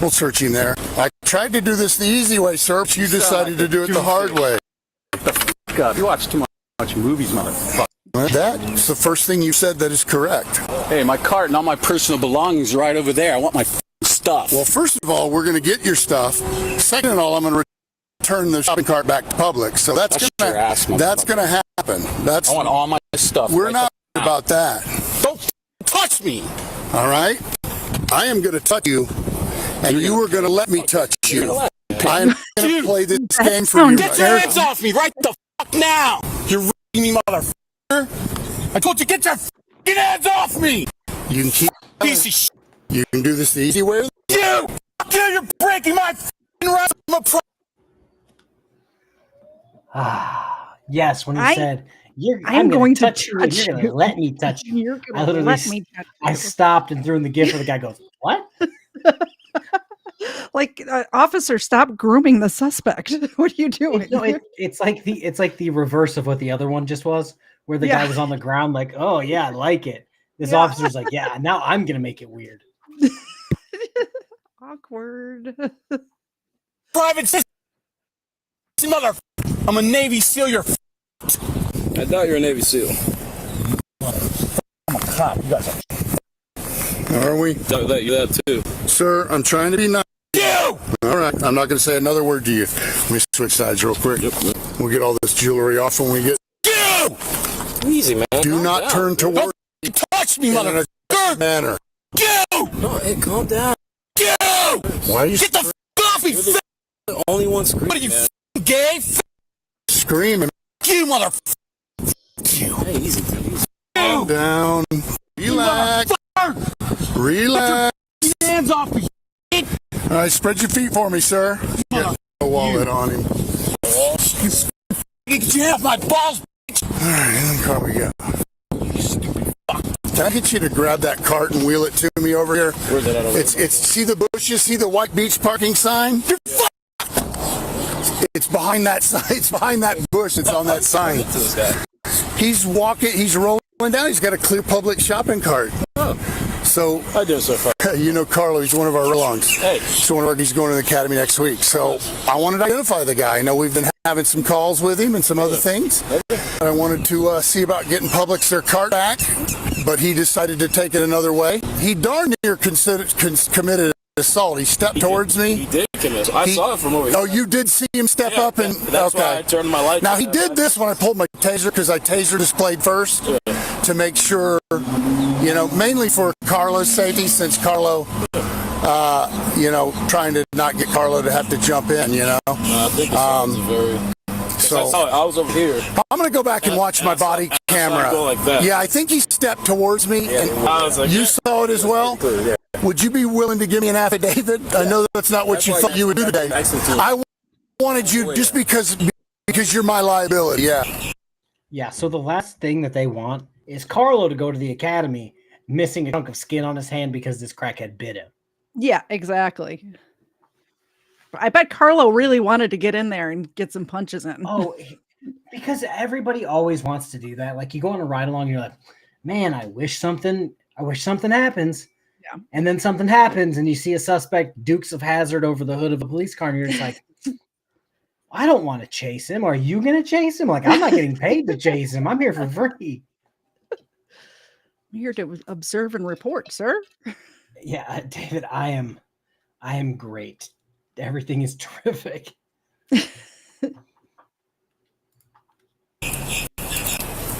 We'll search him there. I tried to do this the easy way, sir, but you decided to do it the hard way. You watch too much movies, motherfucker. That's the first thing you said that is correct. Hey, my cart and all my personal belongings are right over there. I want my stuff. Well, first of all, we're going to get your stuff. Second of all, I'm going to return the shopping cart back to Publix. So that's going to happen. I want all my stuff. We're not about that. Don't touch me. All right? I am going to touch you, and you are going to let me touch you. I am going to play this game for you. Get your hands off me right the fuck now. You're rigging me, motherfucker. I told you, get your fucking hands off me! You can keep... Piece of shit. You can do this the easy way. You're breaking my fucking right. Yes, when he said, I'm going to touch you, and you're going to let me touch you. You're going to let me touch you. I stopped and threw in the gift, and the guy goes, what? Like, officer, stop grooming the suspect. What are you doing? No, it's like the reverse of what the other one just was, where the guy was on the ground like, oh yeah, I like it. This officer's like, yeah, now I'm gonna make it weird. Awkward. Private citizen, mother. I'm a Navy SEAL. You're. I thought you were a Navy SEAL. I'm a cop. You guys are we? Thought that you that too. Sir, I'm trying to be nice. You! All right, I'm not going to say another word to you. Let me switch sides real quick. Yep. We'll get all this jewelry off when we get... You! Easy, man. Do not turn toward... Don't touch me, motherfucker! Manner. You! No, hey, calm down. You! Why are you Get the f off me, f the only one screaming. What are you, f gay? screaming? You mother. You. Hey, easy. Calm down. Relax. Relax. Hands off me. All right, spread your feet for me, sir. Get a wallet on him. Get your hand off my balls. All right, how many car we got? Can I get you to grab that cart and wheel it to me over here? Where's that at over It's see the bushes, see the white beach parking sign? It's behind that sign. It's behind that bush. It's on that sign. He's walking. He's rolling down. He's got a clear public shopping cart. Oh. So I do so far. You know Carlo. He's one of our longs. Hey. So he's going to the academy next week. So I wanted to identify the guy. I know we've been having some calls with him and some other things. I wanted to see about getting Publix their cart back, but he decided to take it another way. He darn near committed assault. He stepped towards me. He did commit. I saw it from over here. Oh, you did see him step up and that's why I turned my lights. Now he did this when I pulled my taser because I taser displayed first to make sure, you know, mainly for Carlo's safety since Carlo, you know, trying to not get Carlo to have to jump in, you know. I think this very. So I saw it. I was over here. I'm gonna go back and watch my body camera. Like that. Yeah, I think he stepped towards me. Yeah, and I was like, you saw it as well. Yeah. Would you be willing to give me an affidavit? I know that's not what you thought you would do today. I wanted you just because you're my liability. Yeah. Yeah. So the last thing that they want is Carlo to go to the academy missing a chunk of skin on his hand because this crackhead bit him. Yeah, exactly. I bet Carlo really wanted to get in there and get some punches in. Oh, because everybody always wants to do that. Like you go on a ride along and you're like, man, I wish something happens. Yeah. And then something happens and you see a suspect Dukes of Hazzard over the hood of a police car and you're just like, I don't want to chase him. Are you going to chase him? Like, I'm not getting paid to chase him. I'm here for free. I'm here to observe and report, sir. Yeah, David, I am great. Everything is terrific.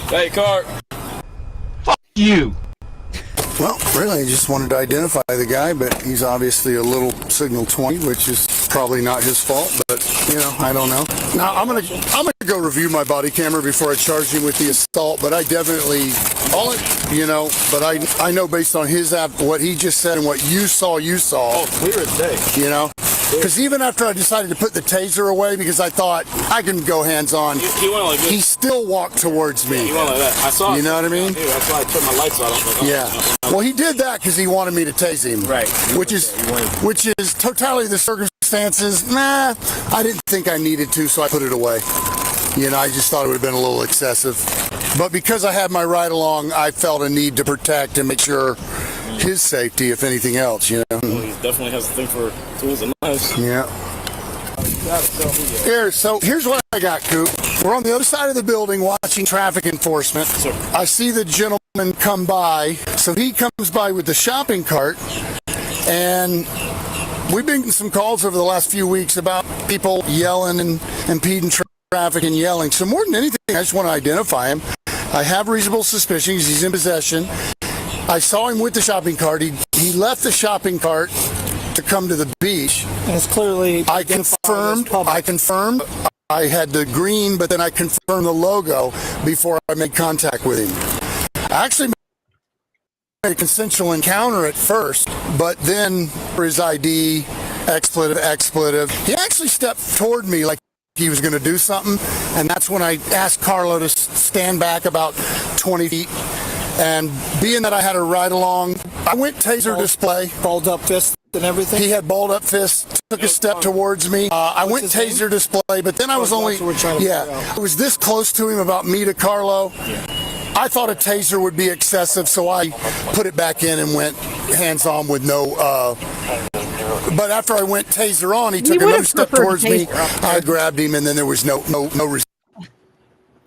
Hey, Car. Fuck you. Well, really, I just wanted to identify the guy, but he's obviously a little signal 20, which is probably not his fault, but, you know, I don't know. Now, I'm gonna go review my body camera before I charge him with the assault, but I definitely, but I know based on what he just said and what you saw. Oh, clear as day. You know? Because even after I decided to put the taser away because I thought I can go hands-on, He went like this. he still walked towards me. He went like that. I saw it. You know what I mean? That's why I turned my lights on. Yeah. Well, he did that because he wanted me to tase him. Right. Which is totally the circumstances. Nah, I didn't think I needed to, so I put it away. You know, I just thought it would have been a little excessive. But because I had my ride along, I felt a need to protect and make sure his safety, if anything else, you know. Well, he definitely has a thing for tools and knives. Yeah. Here's what I got, Coop. We're on the other side of the building watching traffic enforcement. Sure. I see the gentleman come by. So he comes by with the shopping cart. And we've been getting some calls over the last few weeks about people yelling and impeding traffic and yelling. So more than anything, I just want to identify him. I have reasonable suspicions he's in possession. I saw him with the shopping cart. He left the shopping cart to come to the beach. And it's clearly I confirmed I had the green, but then I confirmed the logo before I made contact with him. I actually made a consensual encounter at first, but then for his ID, expletive. He actually stepped toward me like he was going to do something, and that's when I asked Carlo to stand back about 20 feet. And being that I had a ride along, I went taser display. Balled up fist and everything? He had balled up fists, took a step towards me. I went taser display, but then I was I was this close to him about me to Carlo. I thought a taser would be excessive, so I put it back in and went hands-on with no... but after I went taser on, he took another step towards me. I grabbed him, and then there was no resistance.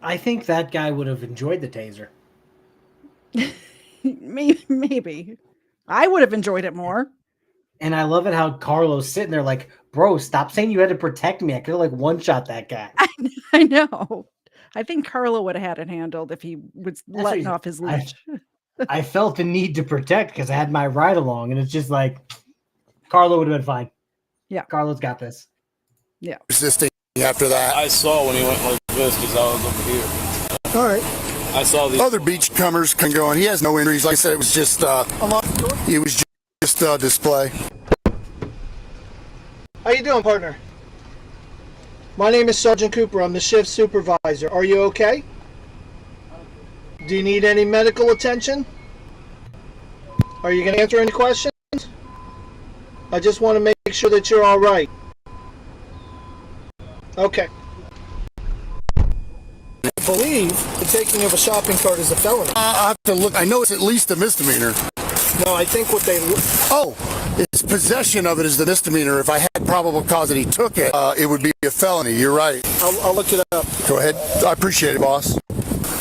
I think that guy would have enjoyed the taser. Maybe. I would have enjoyed it more. And I love it how Carlo's sitting there like, bro, stop saying you had to protect me. I could have like one-shot that guy. I know. I think Carlo would have had it handled if he was letting off his leash. I felt the need to protect because I had my ride along, and it's just like, Carlo would have been fine. Yeah. Carlo's got this. Yeah. Resisting after that. I saw when he went like this because I was over here. All right. I saw these other beachcombers can go, and he has no injuries. Like I said, it was just display. How you doing, partner? My name is Sergeant Cooper. I'm the shift supervisor. Are you okay? Do you need any medical attention? Are you going to answer any questions? I just want to make sure that you're all right. Okay. I believe the taking of a shopping cart is a felony. I have to look. I know it's at least a misdemeanor. No, I think what they... Oh, it's possession of it is the misdemeanor. If I had probable cause that he took it, it would be a felony. You're right. I'll look it up. Go ahead. I appreciate it, boss.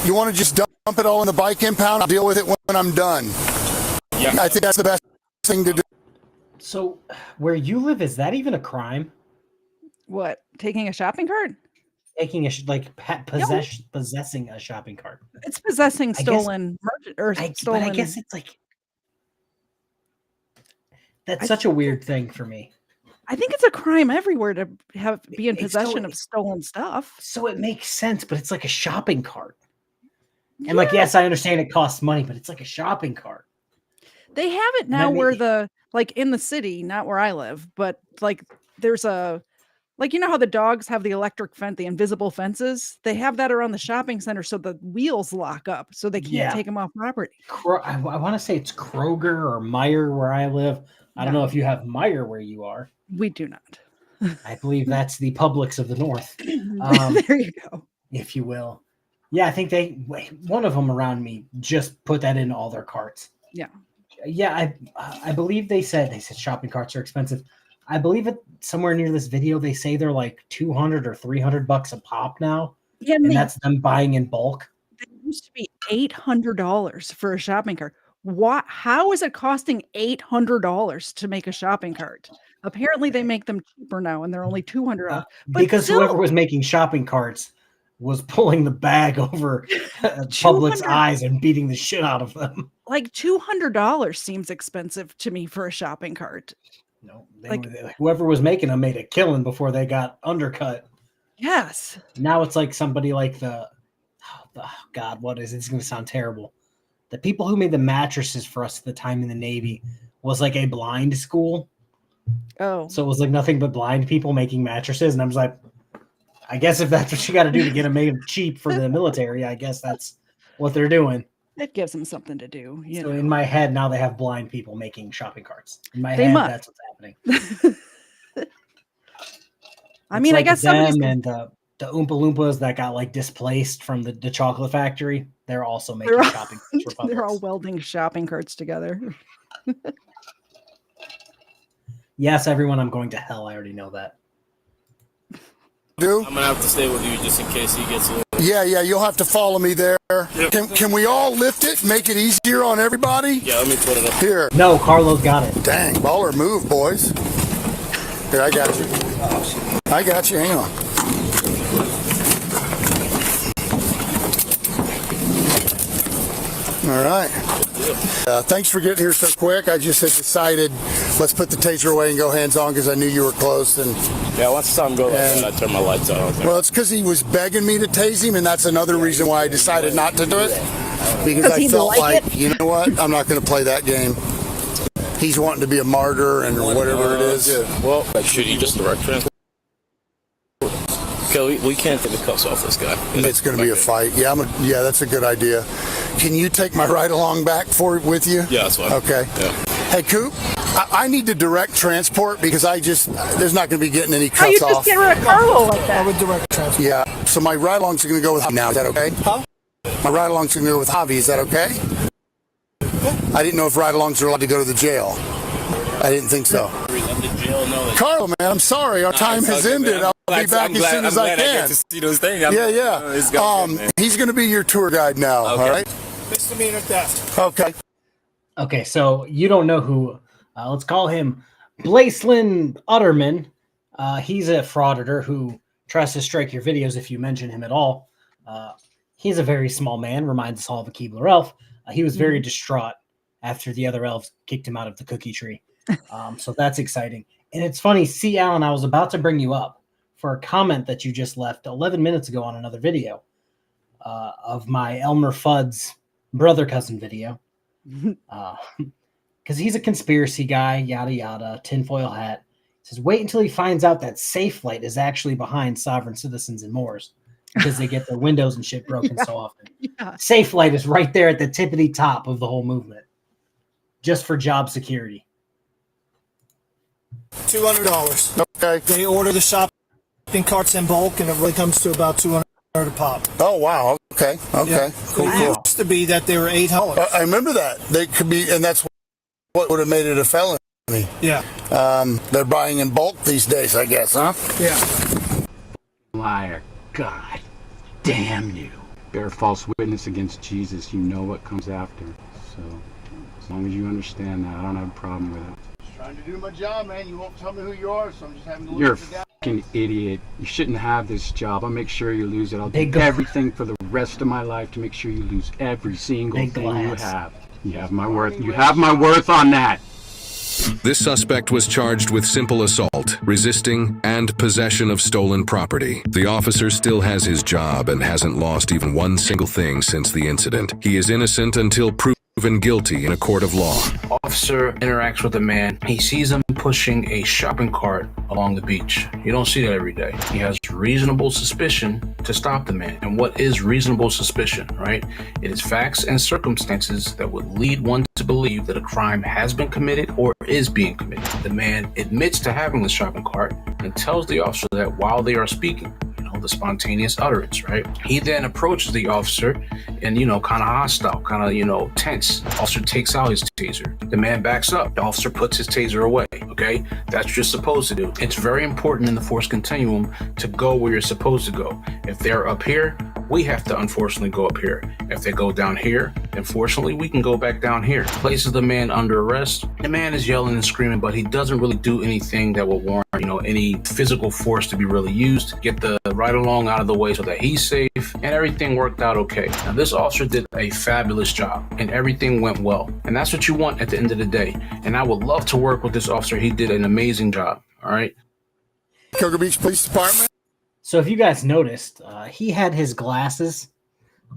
You want to just dump it all in the bike impound? I'll deal with it when I'm done. Yeah. I think that's the best thing to do. So, where you live, is that even a crime? What? Taking a shopping cart? Taking possessing a shopping cart. It's possessing stolen stolen. But I guess it's like that's such a weird thing for me. I think it's a crime everywhere to be in possession of stolen stuff. So it makes sense, but it's like a shopping cart. And like, yes, I understand it costs money, but it's like a shopping cart. They have it now where like in the city, not where I live, but like there's like, you know how the dogs have the electric fence, the invisible fences? They have that around the shopping center so the wheels lock up so they can't take them off property. I want to say it's Kroger or Meijer where I live. I don't know if you have Meijer where you are. We do not. I believe that's the Publix of the North. There you go. If you will. Yeah, I think one of them around me just put that in all their carts. Yeah. Yeah, I believe they said shopping carts are expensive. I believe it somewhere near this video they say they're like $200 or $300 a pop now. Yeah, and that's them buying in bulk. It used to be $800 for a shopping cart. What? How is it costing $800 to make a shopping cart? Apparently, they make them cheaper now, and they're only $200. Because whoever was making shopping carts was pulling the bag over Public's eyes and beating the shit out of them. Like $200 seems expensive to me for a shopping cart. No, whoever was making them made a killing before they got undercut. Yes. Now it's like somebody like God, what is it? It's going to sound terrible. The people who made the mattresses for us at the time in the Navy was like a blind school. Oh. So it was like nothing but blind people making mattresses. And I was like, I guess if that's what you got to do to get them made cheap for the military, I guess that's what they're doing. It gives them something to do. So in my head, now they have blind people making shopping carts. In my They head, must. that's what's happening. I mean, I guess them and the Oompa Loompas that got like displaced from the chocolate factory, they're also making shopping carts for Publix. They're all welding shopping carts together. Yes, everyone, I'm going to hell. I already know that. I'm gonna have to stay with you just in case he gets a little... Yeah, you'll have to follow me there. Yep. Can we all lift it, make it easier on everybody? Yeah, let me put it up. Here. No, Carlos got it. Dang, baller move, boys. Here, I got you. Hang on. All right. Thanks for getting here so quick. I just had decided, let's put the taser away and go hands-on because I knew you were close. And yeah, once the sun goes, I turn my lights on. Well, it's because he was begging me to tase him, and that's another reason why I decided not to do it. Because I felt like, you know what? I'm not going to play that game. He's wanting to be a martyr and whatever it is. Well, should he just direct transport? Okay, we can't take the cuffs off this guy. It's going to be a fight. Yeah, that's a good idea. Can you take my ride-along back with you? Yeah, that's fine. Okay. Yeah. Hey, Coop, I need to direct transport because there's not going to be getting any cuffs off. You just get rid of Carlo like that. I would direct transport. Yeah, so my ride-alongs are going to go with now. Is that okay? Huh? My ride-alongs are going to go with Javi. Is that okay? I didn't know if ride-alongs are allowed to go to the jail. I didn't think so. Carlo, man, I'm sorry. Our time has ended. I'll be back as soon as I can. To see those things. He's going to be your tour guide now. Okay. All right. Misdemeanor theft. Okay. Okay, so you don't know who. Let's call him Blacelyn Utterman. He's a frauditor who tries to strike your videos if you mention him at all. He's a very small man, reminds us all of a Keebler elf. He was very distraught after the other elves kicked him out of the cookie tree. So that's exciting. And it's funny, see, Alan, I was about to bring you up for a comment that you just left 11 minutes ago on another video of my Elmer Fudd's brother cousin video. Because he's a conspiracy guy, yada yada, tinfoil hat. Says, wait until he finds out that Safe Light is actually behind sovereign citizens and Moors because they get their windows and shit broken so often. Yeah. Safe Light is right there at the tippity top of the whole movement, just for job security. $200. Okay. They order the shopping carts in bulk, and it really comes to about $200 a pop. Oh wow. Okay. Okay. Yeah. Cool. It Cool. used to be that they were $8. I remember that. They could be, and that's what would have made it a felony. Yeah. They're buying in bulk these days, I guess, huh? Yeah. Liar. God damn you. Bear false witness against Jesus. You know what comes after. So, as long as you understand that, I don't have a problem with it. Just trying to do my job, man. You won't tell me who you are, so I'm just having to You're a look at the guy. fucking idiot. You shouldn't have this job. I'll make sure you lose it. I'll do Big everything for the rest of my life to make sure you lose every single Big thing you glass. have. You have my worth. You have my worth on that. This suspect was charged with simple assault, resisting, and possession of stolen property. The officer still has his job and hasn't lost even one single thing since the incident. He is innocent until proven guilty in a court of law. Officer interacts with a man. He sees him pushing a shopping cart along the beach. You don't see that every day. He has reasonable suspicion to stop the man. And what is reasonable suspicion, right? It is facts and circumstances that would lead one to believe that a crime has been committed or is being committed. The man admits to having the shopping cart and tells the officer that while they are speaking, the spontaneous utterance, right? He then approaches the officer and, kind of hostile, kind of, tense. Officer takes out his taser. The man backs up. The officer puts his taser away, okay? That's what you're supposed to do. It's very important in the force continuum to go where you're supposed to go. If they're up here, we have to unfortunately go up here. If they go down here, unfortunately, we can go back down here. Places the man under arrest. The man is yelling and screaming, but he doesn't really do anything that will warrant, any physical force to be really used. Get the right along out of the way so that he's safe, and everything worked out okay. Now, this officer did a fabulous job, and everything went well. And that's what you want at the end of the day. And I would love to work with this officer. He did an amazing job. All right. Cocoa Beach Police Department. So if you guys noticed, he had his glasses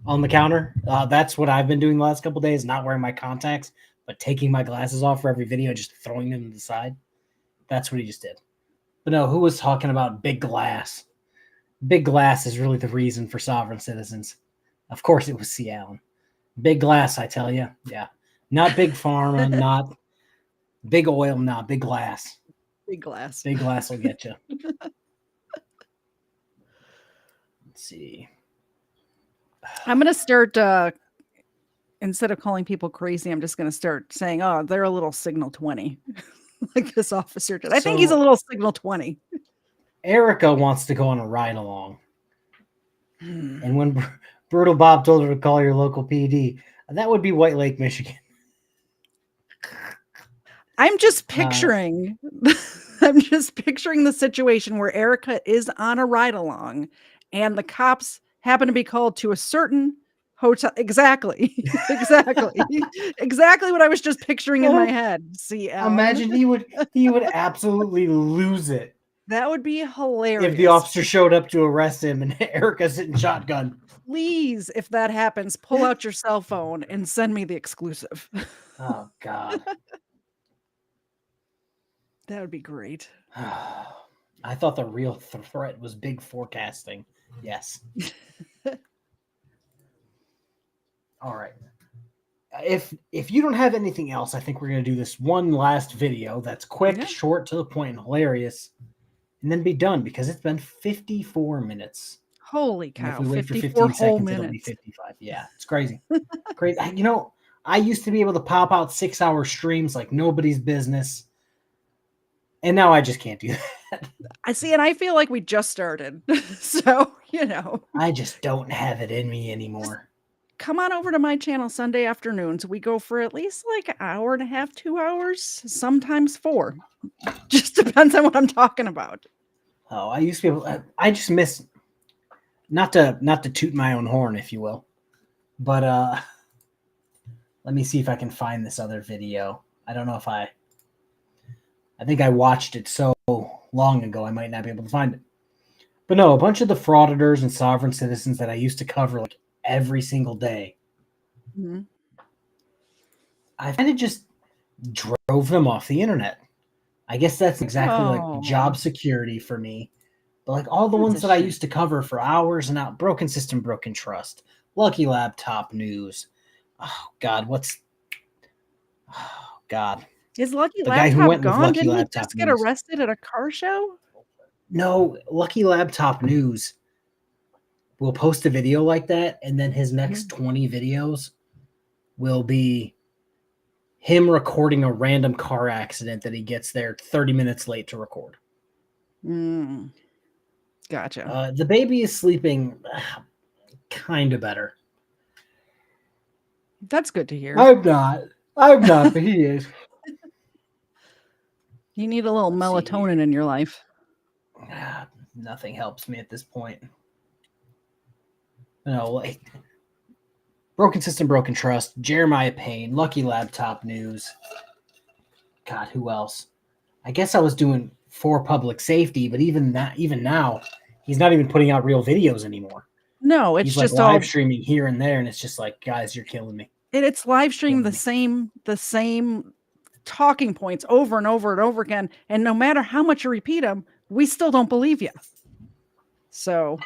on the counter. That's what I've been doing the last couple of days, not wearing my contacts, but taking my glasses off for every video, just throwing them to the side. That's what he just did. But no, who was talking about big glass? Big glass is really the reason for sovereign citizens. Of course it was C. Allen. Big glass, I tell you. Yeah. Not big pharma, not big oil, not big glass. Big glass. Big glass will get you. Let's see. I'm going to start, instead of calling people crazy, I'm just going to start saying, oh, they're a little signal 20. Like this officer did. I think he's a little signal 20. Erica wants to go on a ride along. And when Brutal Bob told her to call your local PD, that would be White Lake, Michigan. I'm just picturing the situation where Erica is on a ride along and the cops happen to be called to a certain hotel. Exactly. Exactly what I was just picturing in my head. See, Alan? Imagine he would absolutely lose it. That would be hilarious. If the officer showed up to arrest him and Erica's sitting shotgun. Please, if that happens, pull out your cell phone and send me the exclusive. Oh, God. That would be great. I thought the real threat was big forecasting. Yes. All right. If you don't have anything else, I think we're going to do this one last video that's quick, short, to the point, and hilarious, and then be done because it's been 54 minutes. Holy cow. If we wait 54 for 15 whole seconds, minutes. it'll be 55. Yeah, it's crazy. Crazy. I used to be able to pop out 6-hour streams like nobody's business. And now I just can't do that. I see, and I feel like we just started. So, I just don't have it in me anymore. Come on over to my channel Sunday afternoons. We go for at least like an hour and a half, 2 hours, sometimes 4. Just depends on what I'm talking about. Oh, I used to be able. I just miss. Not to toot my own horn, if you will, but let me see if I can find this other video. I don't know if I. I think I watched it so long ago I might not be able to find it. But no, a bunch of the frauditors and sovereign citizens that I used to cover like every single day, Mm-hmm. I kind of just drove them off the internet. I guess that's exactly like job security for me. But like all the ones that I used to cover for hours and out, Broken System, Broken Trust, Lucky Laptop News. Oh God, oh God. Is Lucky The guy who Laptop went with gone? Lucky Didn't he Laptop just get News. arrested at a car show? No, Lucky Laptop News will post a video like that, and then his next 20 videos will be him recording a random car accident that he gets there 30 minutes late to record. Gotcha. The baby is sleeping kind of better. That's good to hear. I'm not, but he is. You need a little melatonin in your life. Nothing helps me at this point. No, like Broken System, Broken Trust, Jeremiah Payne, Lucky Laptop News. God, who else? I guess I was doing for public safety, but even now, he's not even putting out real videos anymore. No, it's he's just like live all streaming here and there, and it's just like, guys, you're killing me. it's live stream the same talking points over and over and over again, and no matter how much you repeat them, we still don't believe you. So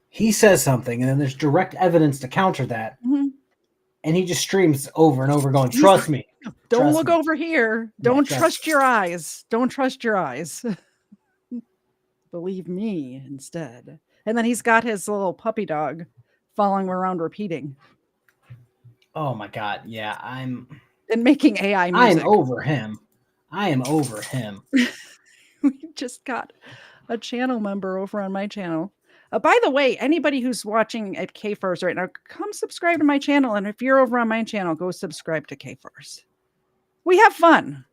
he says something, and then there's direct evidence to counter that, and he just streams over and over, going, "Trust me, don't look over here. Don't trust your eyes. Don't trust your eyes. Believe me instead." And then he's got his little puppy dog following around repeating. Oh my God. Yeah, and making AI music. I am over him. We just got a channel member over on my channel. By the way, anybody who's watching at KFarr's right now, come subscribe to my channel. And if you're over on my channel, go subscribe to KFarr's. We have fun.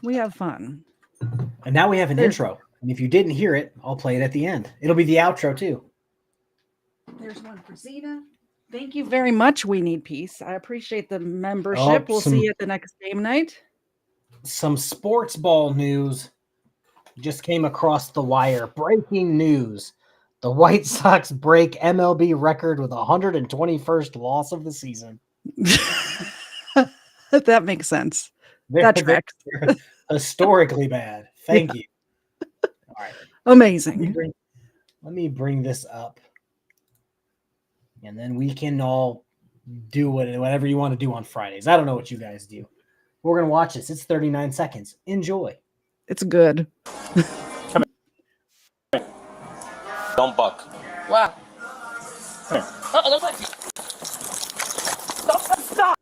And now we have an intro. And if you didn't hear it, I'll play it at the end. It'll be the outro too. There's one for Zena. Thank you very much, We Need Peace. I appreciate the membership. We'll see you at the next game night. Some sports ball news just came across the wire. Breaking news. The White Sox break MLB record with 121st loss of the season. That makes sense. That tracks. Historically bad. Thank you. All right. Amazing. Let me bring this up. And then we can all do whatever you want to do on Fridays. I don't know what you guys do. We're going to watch this. It's 39 seconds. Enjoy. It's good. Come here. Don't buck. Wow. Come here. Stop.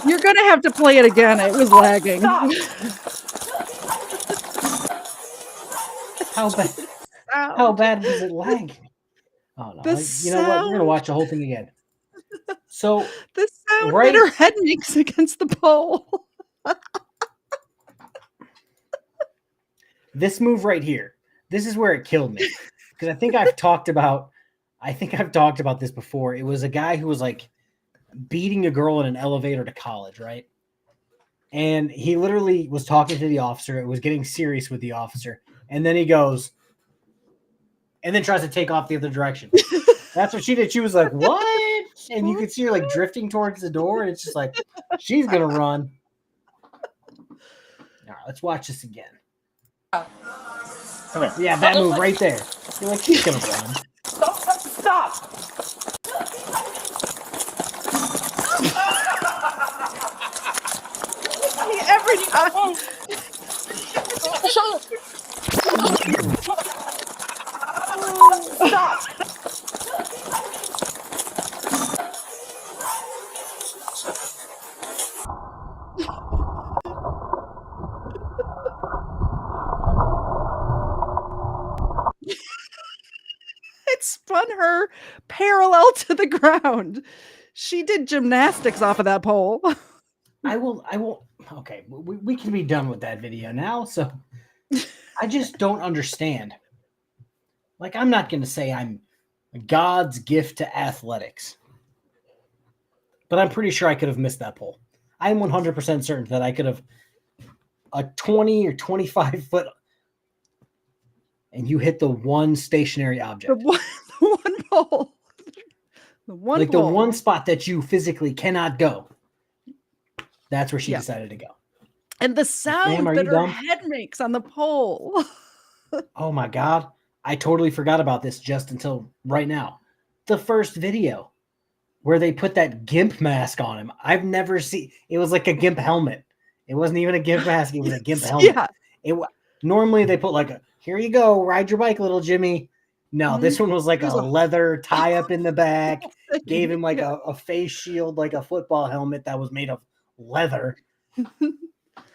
You're going to have to play it again. It was lagging. How bad was it lagging? Oh no! You know what? We're gonna watch the whole thing again. So the sound that her head makes against the pole. This move right here. This is where it killed me because I think I've talked about this before. It was a guy who was like beating a girl in an elevator to college, right? And he literally was talking to the officer. It was getting serious with the officer, and then he goes. And then tries to take off the other direction. That's what she did. She was like, "What?" And you could see her like drifting towards the door, and it's just like she's gonna run. All right, let's watch this again. Come here. Yeah, that move right there. You're like, she's gonna run. Stop. Every time. Stop. It spun her parallel to the ground. She did gymnastics off of that pole. I will. Okay, we can be done with that video now. So I just don't understand. Like, I'm not going to say I'm God's gift to athletics, but I'm pretty sure I could have missed that pole. I'm 100% certain that I could have a 20 or 25 foot, and you hit the one stationary object. The one pole. The one the one spot that you physically cannot go. That's where she decided to go. And the sound that her head makes on the pole. Oh my God. I totally forgot about this just until right now. The first video where they put that GIMP mask on him. I've never seen, it was like a GIMP helmet. It wasn't even a GIMP mask. It was a GIMP helmet. Yeah. Normally they put like here you go, ride your bike, little Jimmy. No, this one was like a leather tie up in the back. Gave him like a face shield, like a football helmet that was made of leather.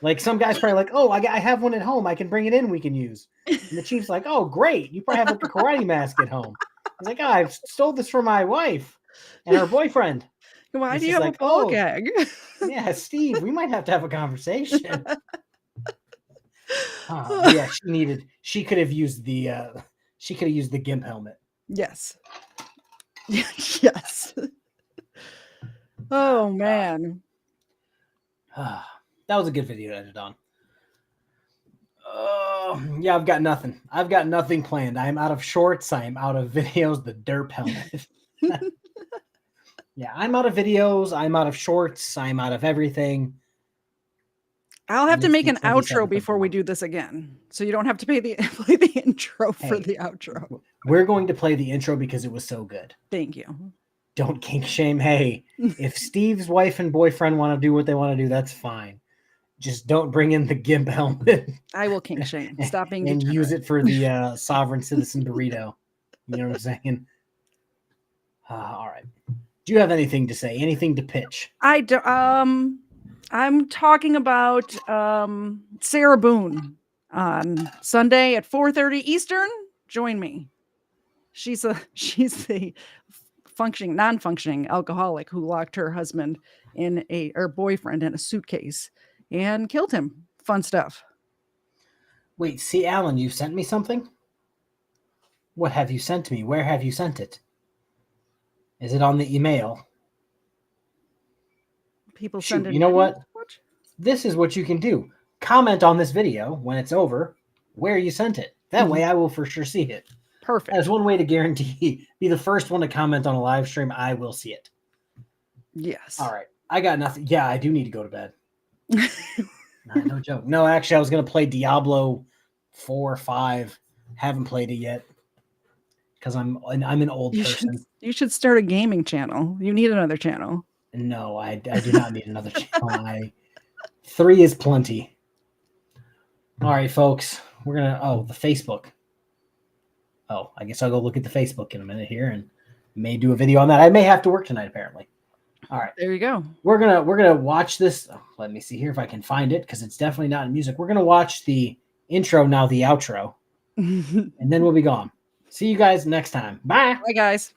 Like some guy's probably like, oh, I have one at home. I can bring it in. We can use. And the chief's like, oh, great. You probably have like a karate mask at home. He's like, oh, I stole this from my wife and her boyfriend. Why do you have a ball gag? Yeah, Steve, we might have to have a conversation. Yeah, she could have used the GIMP helmet. Yes. Yes. Oh man. That was a good video to end it on. Yeah, I've got nothing. I've got nothing planned. I'm out of shorts. I am out of videos. The derp helmet. Yeah, I'm out of videos. I'm out of shorts. I'm out of everything. I'll have to make an outro before we do this again. So you don't have to play the intro for the outro. We're going to play the intro because it was so good. Thank you. Don't kink shame. Hey, if Steve's wife and boyfriend want to do what they want to do, that's fine. Just don't bring in the GIMP helmet. I will kink shame. Stop being and use it for the sovereign citizen burrito. You know what I'm saying? All right. Do you have anything to say? Anything to pitch? I do. I'm talking about Sarah Boone on Sunday at 4:30 Eastern. Join me. She's a non-functioning alcoholic who locked her husband or boyfriend in a suitcase and killed him. Fun stuff. Wait, see, Alan, you sent me something? What have you sent me? Where have you sent it? Is it on the email? People send it. You know what? This is what you can do. Comment on this video when it's over where you sent it. That way I will for sure see it. Perfect. That's one way to guarantee be the first one to comment on a live stream. I will see it. Yes. All right. I got nothing. Yeah, I do need to go to bed. No joke. No, actually, I was going to play Diablo 4 or 5. Haven't played it yet because I'm an old person. You should start a gaming channel. You need another channel. No, I do not need another channel. 3 is plenty. All right, folks. We're going to... the Facebook. Oh, I guess I'll go look at the Facebook in a minute here and may do a video on that. I may have to work tonight, apparently. All right. There you go. We're gonna watch this. Let me see here if I can find it because it's definitely not in music. We're gonna watch the intro, now the outro, and then we'll be gone. See you guys next time. Bye. Bye, guys.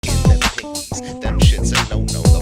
Them shits ain't no.